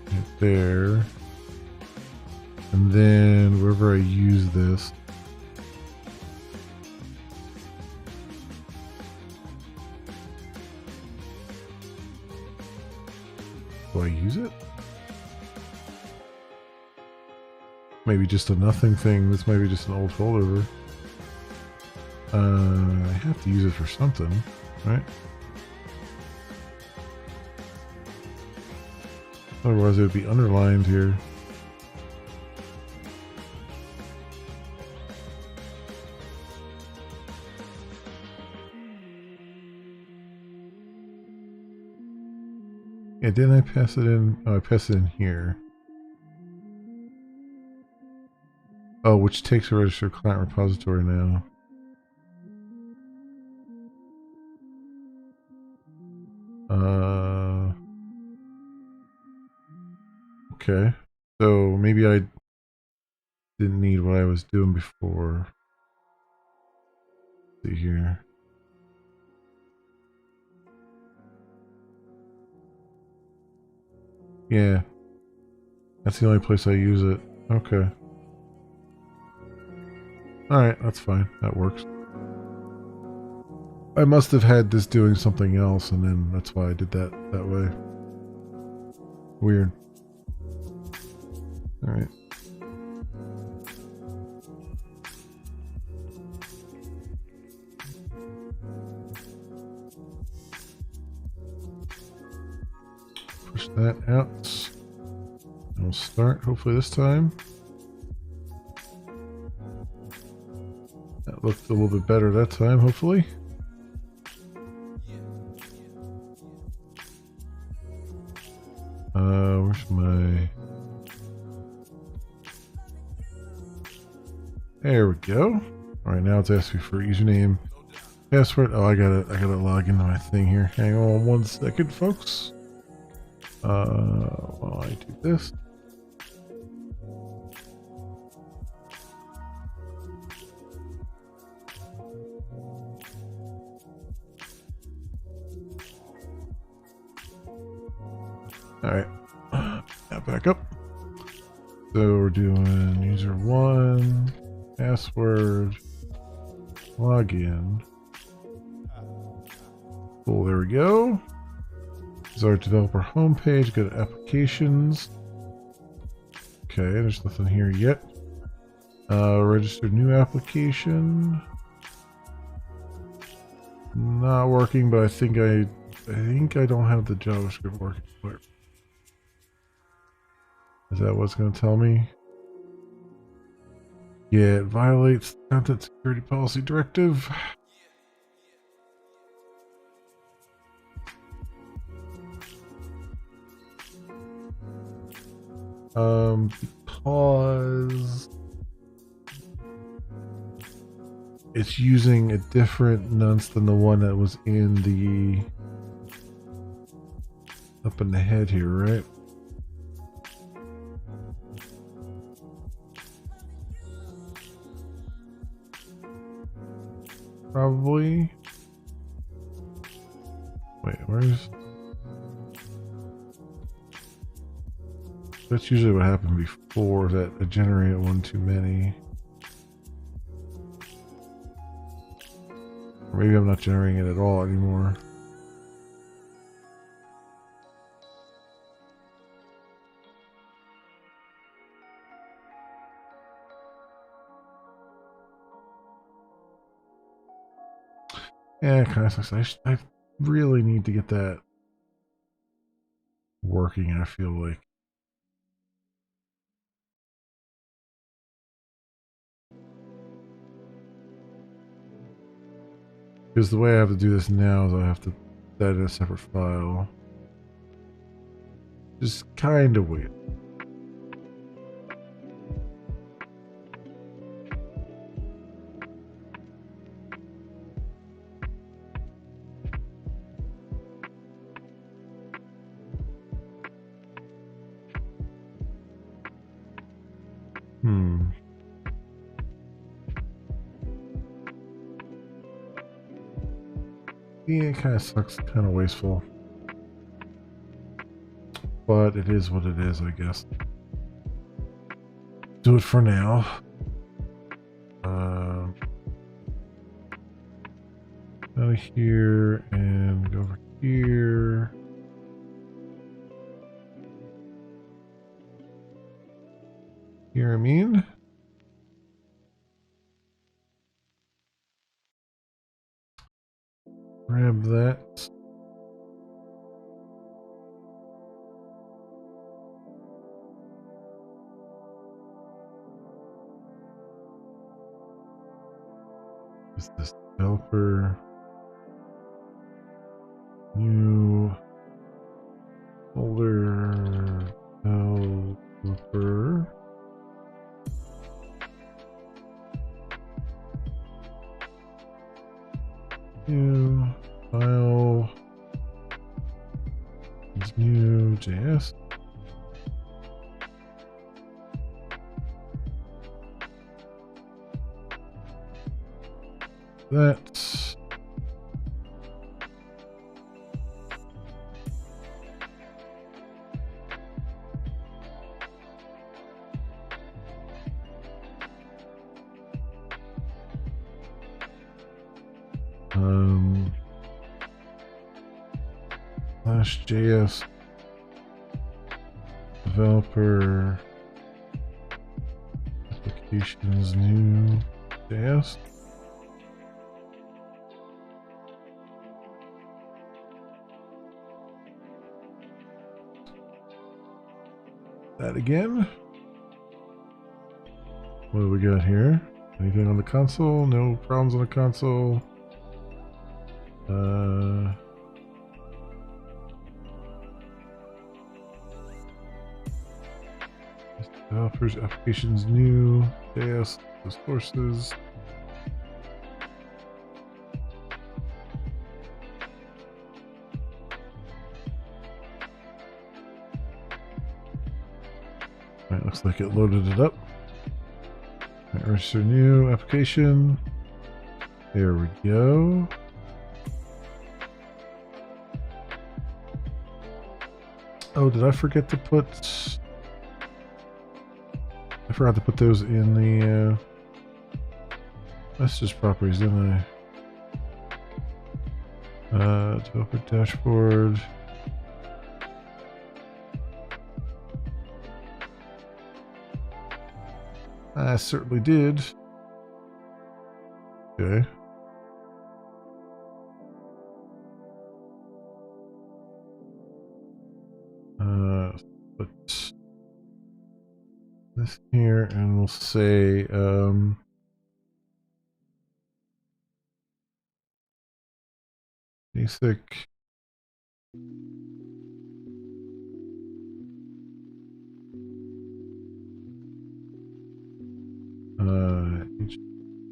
Right there. And then wherever I use this, do I use it? Maybe just a nothing thing. This might be just an old folder. I have to use it for something, right? Otherwise it would be underlined here. Yeah, didn't I pass it in? Oh, I passed it in here. Oh, which takes a registered client repository now. Okay. So maybe I didn't need what I was doing before. Let's see here. Yeah. That's the only place I use it. Okay. Alright, that's fine. That works. I must have had this doing something else, and then that's why I did that way. Weird. Alright. Push that out. And we'll start, hopefully this time. That looked a little bit better that time, hopefully. Where's my... There we go. Alright, now it's asking for username, password. Oh, I gotta log into my thing here. Hang on 1 second, folks. While I do this. Alright, now back up. So we're doing user 1, password, login. Cool, there we go. This is our developer homepage. Go to applications. Okay, there's nothing here yet. Register new application. Not working, but I think I don't have the JavaScript working for it. Is that what's going to tell me? Yeah, it violates the Content Security Policy Directive. Because it's using a different nonce than the one that was in the up in the head here, right? Probably. Wait, where's... That's usually what happened before, that I generated one too many. Or maybe I'm not generating it at all anymore. Yeah, it kind of sucks. I really need to get that working, I feel like. Because the way I have to do this now is I have to put that in a separate file. Just kind of weird. Yeah, it kind of sucks, kind of wasteful. But it is what it is, I guess. Do it for now. Out of here and go over here. Here, I mean. Grab that. Is this developer? New folder developer. New file. New JS. That. JS developer applications new JS. That again. What do we got here? Anything on the console? No problems on the console. Developers, applications, new, JS, the sources. Alright, looks like it loaded it up. Alright, register new application. There we go. Oh, did I forget to put... I forgot to put those in the messages properties, didn't I? Developer dashboard. I certainly did. Okay. Put this here, and we'll say basic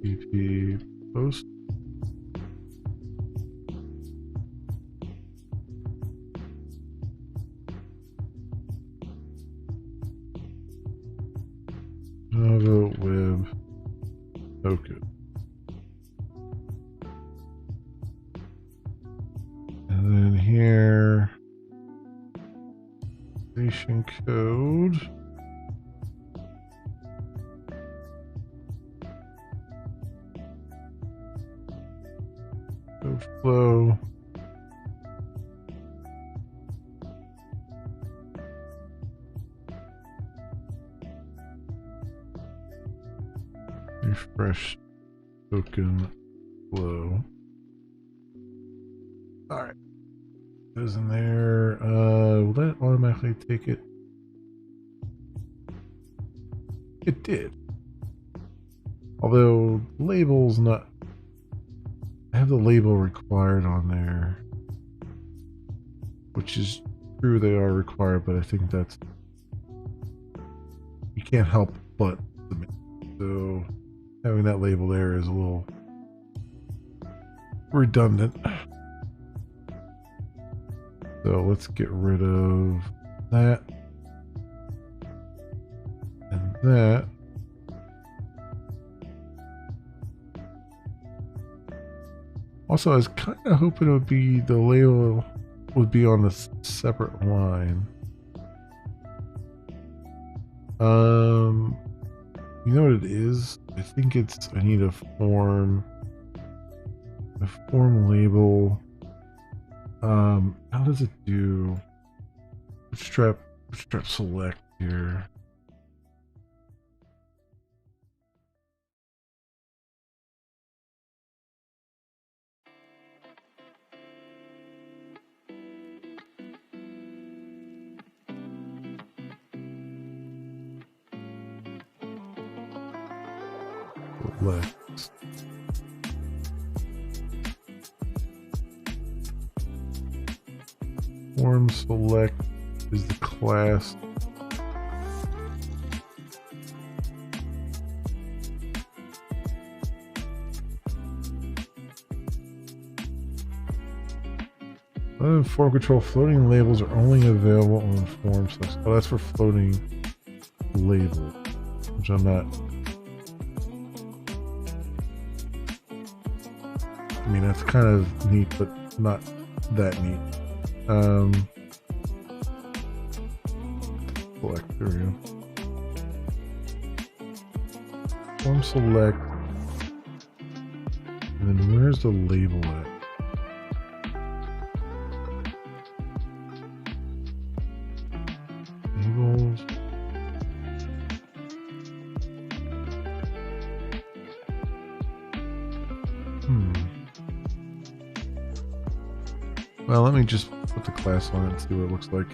HTTP post. Java Web Token. And then here, station code. Code flow. Refresh token flow. All right, goes in there. Will that automatically take it? It did. Although label's not. I have the label required on there, which is true. They are required, but I think that's you can't help but submit. So. Having that label there is a little redundant. So let's get rid of that and that. Also, I was kind of hoping it would be the label would be on a separate line. You know what it is? I think it's I need a form label. How does it do? Bootstrap select here. Select. Form select is the class. Form control floating labels are only available on form select. Oh, that's for floating label, which I'm not. I mean, that's kind of neat, but not that neat. Select, there we go. Form select. And then where's the label at? Labels. Well, let me just put the class on it and see what it looks like.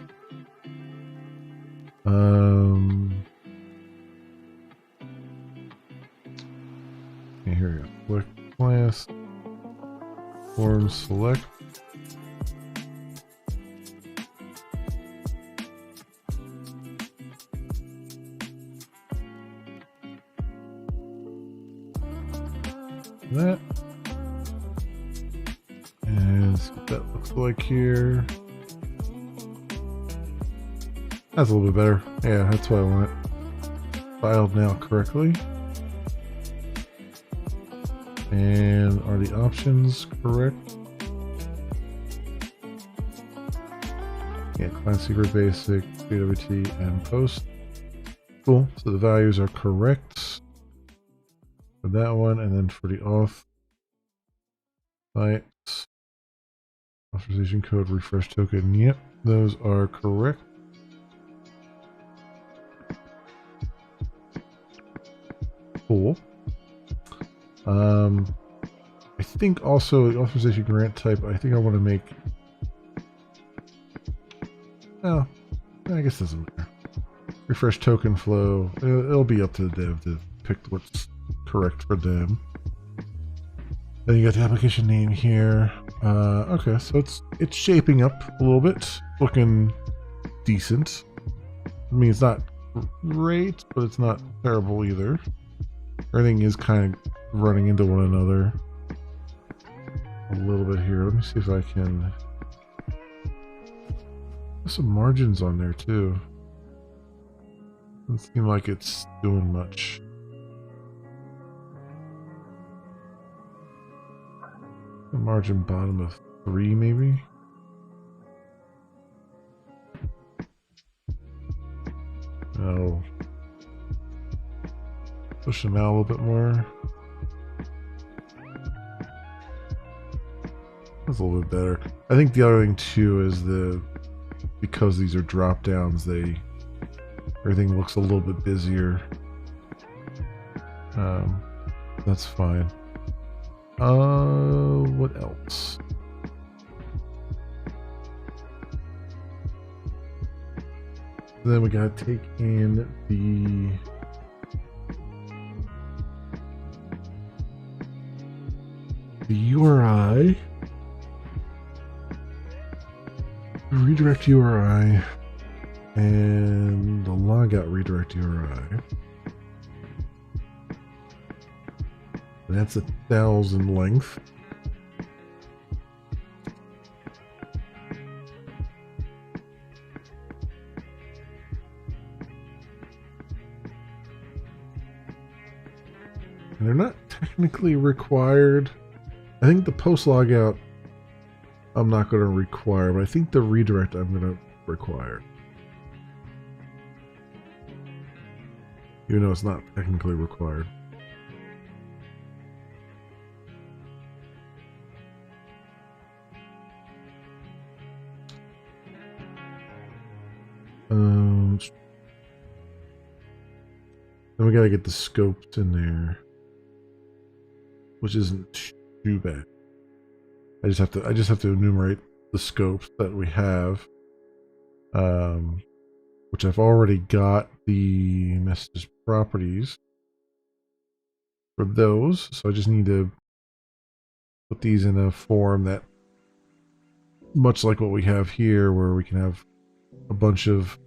Okay, here we go. Select class. Form select. That. And see what that looks like here. That's a little bit better. Yeah, that's what I want it. Filed now correctly. And are the options correct? Yeah, client secret basic, PWT, and post. Cool. So the values are correct for that one, and then for the auth site authorization code refresh token. Yep, those are correct. Cool. I think also the authorization grant type, I think I want to make. Oh, I guess it doesn't matter. Refresh token flow. It'll be up to the dev to pick what's correct for them. Then you got the application name here. Okay, so it's shaping up a little bit, looking decent. I mean, it's not great, but it's not terrible either. Everything is kind of running into one another a little bit here. Let me see if I can. There's some margins on there too. Doesn't seem like it's doing much. The margin bottom of 3 maybe. Oh. Push them out a little bit more. That's a little bit better. I think the other thing too is because these are drop downs, everything looks a little bit busier. That's fine. What else? Then we gotta take in the URI, redirect URI, and the logout redirect URI. That's 1,000 length. And they're not technically required. I think the post logout I'm not going to require, but I think the redirect I'm going to require. Even though it's not technically required. Then we gotta get the scopes in there, which isn't too bad. I just have to enumerate the scopes that we have, which I've already got the message properties for those. So I just need to put these in a form that, much like what we have here, where we can have a bunch of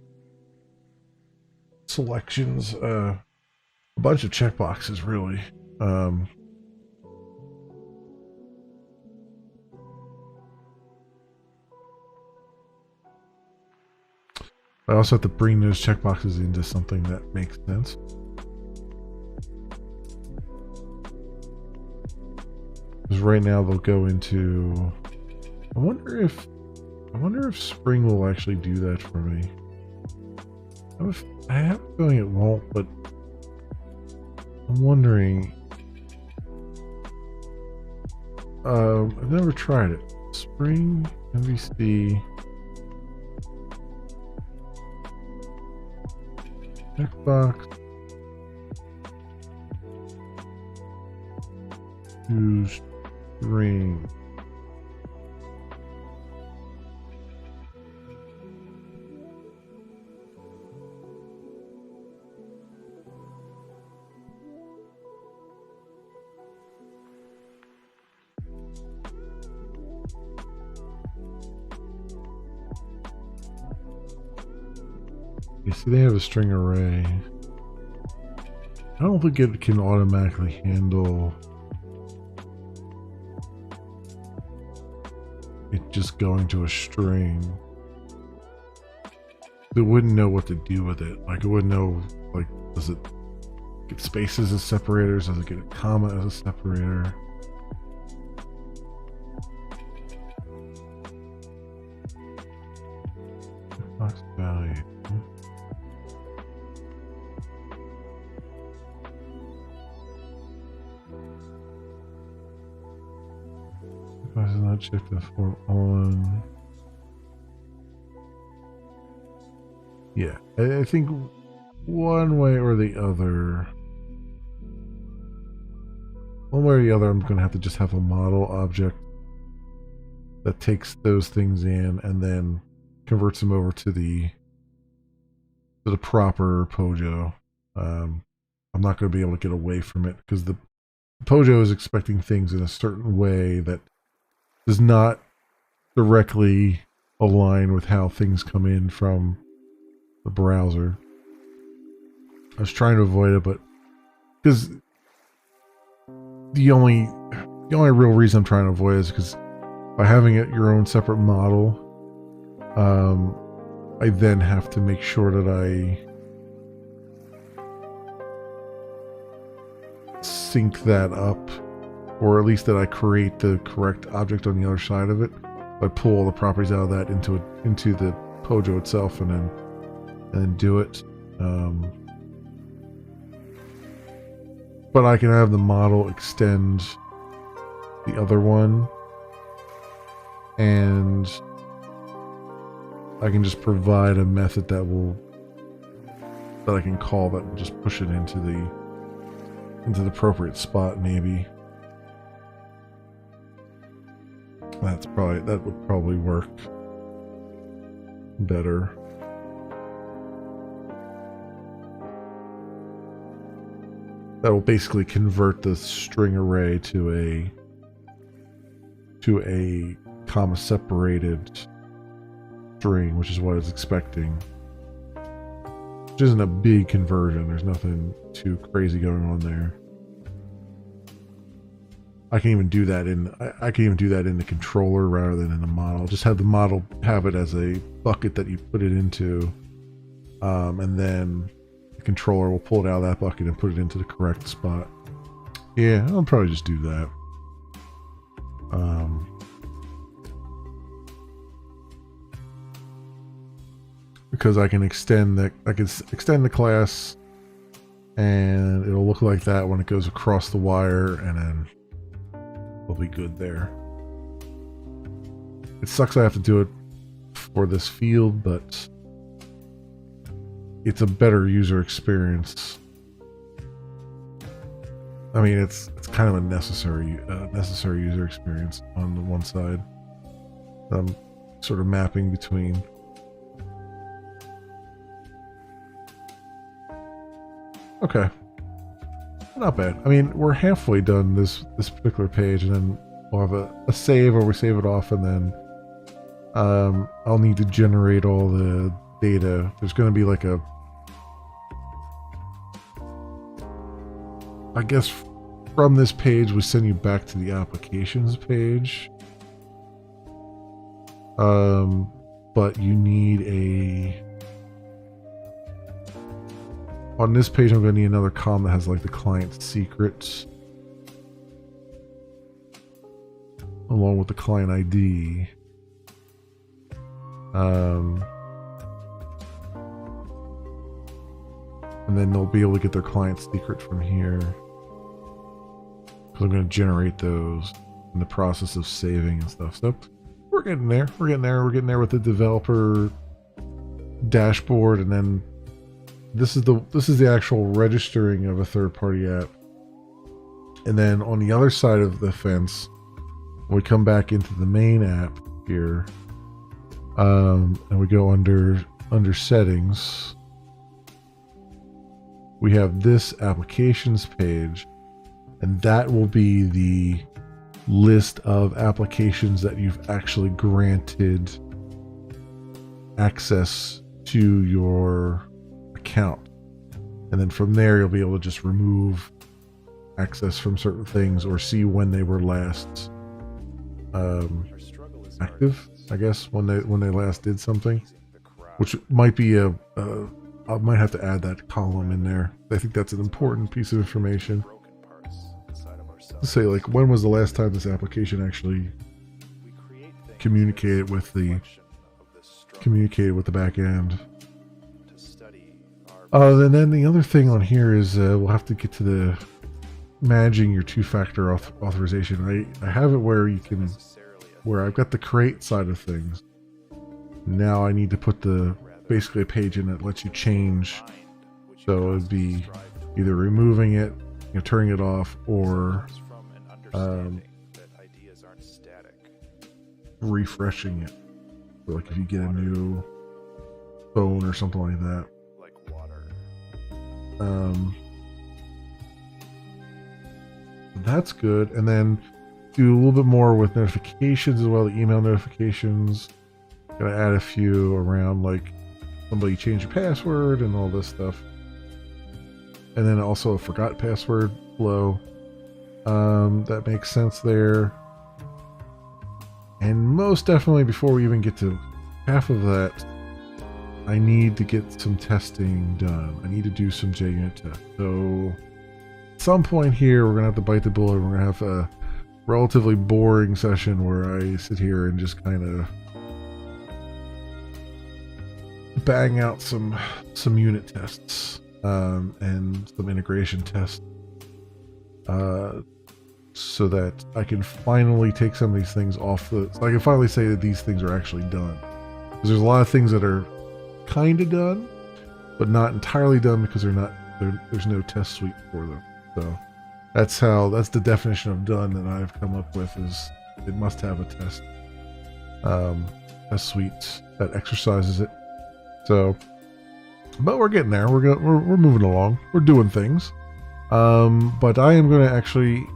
selections, a bunch of checkboxes, really. I also have to bring those checkboxes into something that makes sense. Because right now they'll go into. I wonder if Spring will actually do that for me. I have a feeling it won't, but I'm wondering. I've never tried it. Spring MVC. Checkbox. Use string. You see, they have a string array. I don't think it can automatically handle it just going to a string. It wouldn't know what to do with it. Like, it wouldn't know, like, does it get spaces as separators? Does it get a comma as a separator? Box value. Why does it not check the form on? Yeah, I think one way or the other. One way or the other, I'm going to have to just have a model object that takes those things in and then converts them over to the proper Pojo. I'm not going to be able to get away from it because the Pojo is expecting things in a certain way that does not directly align with how things come in from the browser. I was trying to avoid it, but because the only real reason I'm trying to avoid it is because by having it your own separate model, I then have to make sure that I sync that up, or at least that I create the correct object on the other side of it. I pull all the properties out of that into the Pojo itself, and then do it. But I can have the model extend the other one, and I can just provide a method that I can call that will just push it into the appropriate spot, maybe. That would probably work better. That will basically convert the string array to a comma separated string, which is what it's expecting. Which isn't a big conversion. There's nothing too crazy going on there. I can even do that in the controller rather than in the model. Just have the model have it as a bucket that you put it into, and then the controller will pull it out of that bucket and put it into the correct spot. Yeah, I'll probably just do that. Because I can extend the class, and it'll look like that when it goes across the wire, and then we'll be good there. It sucks I have to do it for this field, but it's a better user experience. I mean, it's kind of a necessary user experience on the one side. I'm sort of mapping between. Okay, not bad. I mean, we're halfway done this particular page, and then we'll have a save, or we save it off, and then I'll need to generate all the data. There's going to be like a, I guess from this page we send you back to the applications page. But you need on this page I'm going to need another column that has like the client secrets along with the client ID. And then they'll be able to get their client secret from here. Because I'm going to generate those in the process of saving and stuff. So we're getting there. We're getting there with the developer dashboard, and then this is the actual registering of a third-party app. And then on the other side of the fence, we come back into the main app here, and we go under settings. We have this applications page, and that will be the list of applications that you've actually granted access to your account. And then from there, you'll be able to just remove access from certain things or see when they were last active, I guess, when they last did something, which might be I might have to add that column in there. I think that's an important piece of information. Say, like, when was the last time this application actually communicated with the back end? And then the other thing on here is we'll have to get to the managing your two-factor authorization. I have it where I've got the create side of things. Now I need to put basically a page in that lets you change. So it'd be either removing it, turning it off, or refreshing it. So like if you get a new phone or something like that. That's good. And then do a little bit more with notifications as well, the email notifications. Gotta add a few around, like somebody changed your password and all this stuff. And then also a forgot password flow. That makes sense there. And most definitely, before we even get to half of that, I need to get some testing done. I need to do some JUnit tests. So at some point here, we're going to have to bite the bullet. We're going to have a relatively boring session where I sit here and just kind of bang out some unit tests and some integration tests so that I can finally take some of these things off so I can finally say that these things are actually done. Because there's a lot of things that are kind of done, but not entirely done because there's no test suite for them. So that's the definition of done that I've come up with, is it must have a test suite that exercises it. So, but we're getting there. We're moving along. We're doing things. But I am going to actually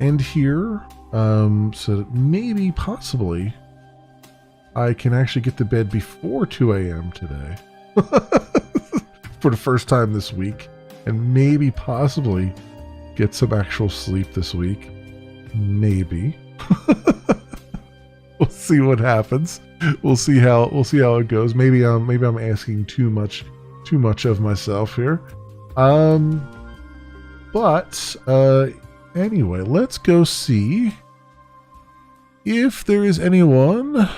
end here, so that maybe, possibly, I can actually get to bed before 2 a.m. today for the first time this week, and maybe possibly get some actual sleep this week. Maybe. We'll see what happens. We'll see how it goes. Maybe I'm asking too much of myself here. But anyway, let's go see if there is anyone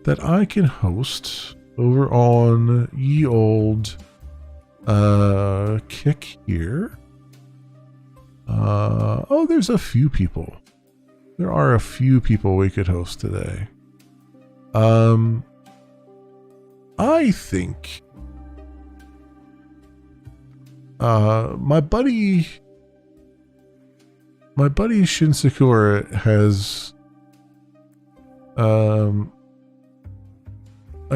that I can host over on ye old Kick here. Oh, there's a few people. There are a few people we could host today. I think my buddy Shin Sakura has I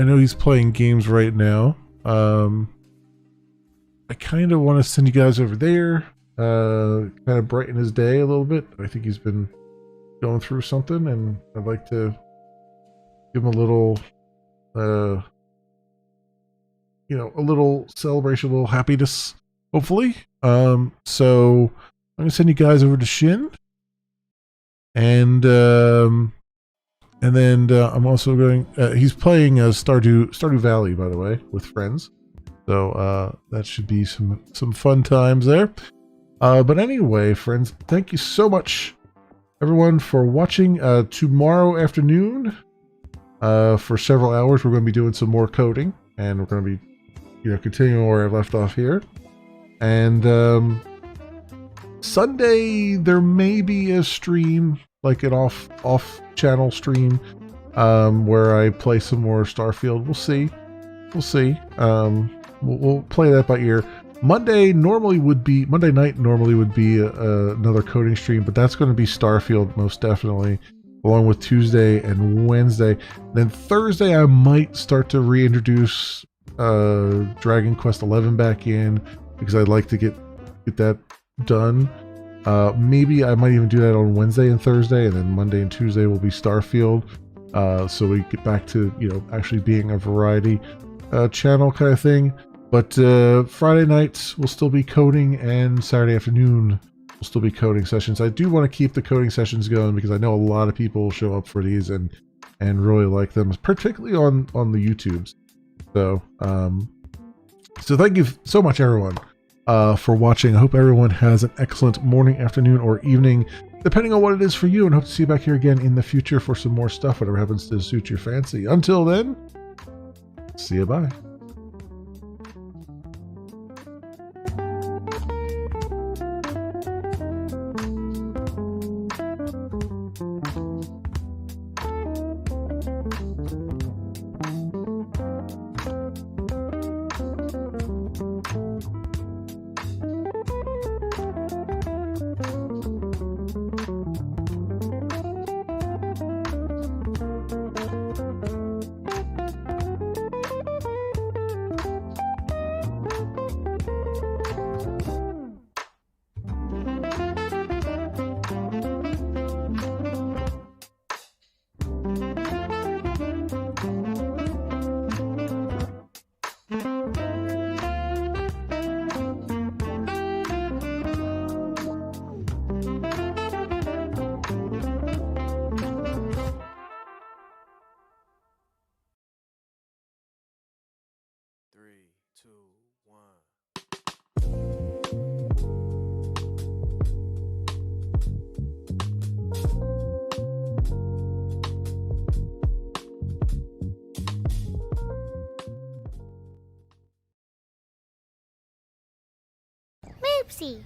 know he's playing games right now. I kind of want to send you guys over there, kind of brighten his day a little bit. I think he's been going through something, and I'd like to give him a little, a little celebration, a little happiness, hopefully. So I'm gonna send you guys over to Shin, and then I'm also going. He's playing Stardew Valley, by the way, with friends. So that should be some fun times there. But anyway, friends, thank you so much, everyone, for watching. Tomorrow afternoon, for several hours, we're going to be doing some more coding, and we're going to be, continuing where I left off here. And Sunday there may be a stream, like an off channel stream, where I play some more Starfield. We'll see. We'll play that by ear. Monday night normally would be another coding stream, but that's going to be Starfield most definitely, along with Tuesday and Wednesday. Then Thursday I might start to reintroduce Dragon Quest XI back in, because I'd like to get that done. Maybe I might even do that on Wednesday and Thursday, and then Monday and Tuesday will be Starfield. So we get back to actually being a variety channel kind of thing. But Friday nights will still be coding, and Saturday afternoon will still be coding sessions. I do want to keep the coding sessions going, because I know a lot of people show up for these and really like them, particularly on the YouTubes. So so thank you so much, everyone, for watching. I hope everyone has an excellent morning, afternoon, or evening, depending on what it is for you, and hope to see you back here again in the future for some more stuff, whatever happens to suit your fancy. Until then, see you, bye. Three, two, one. Oopsie.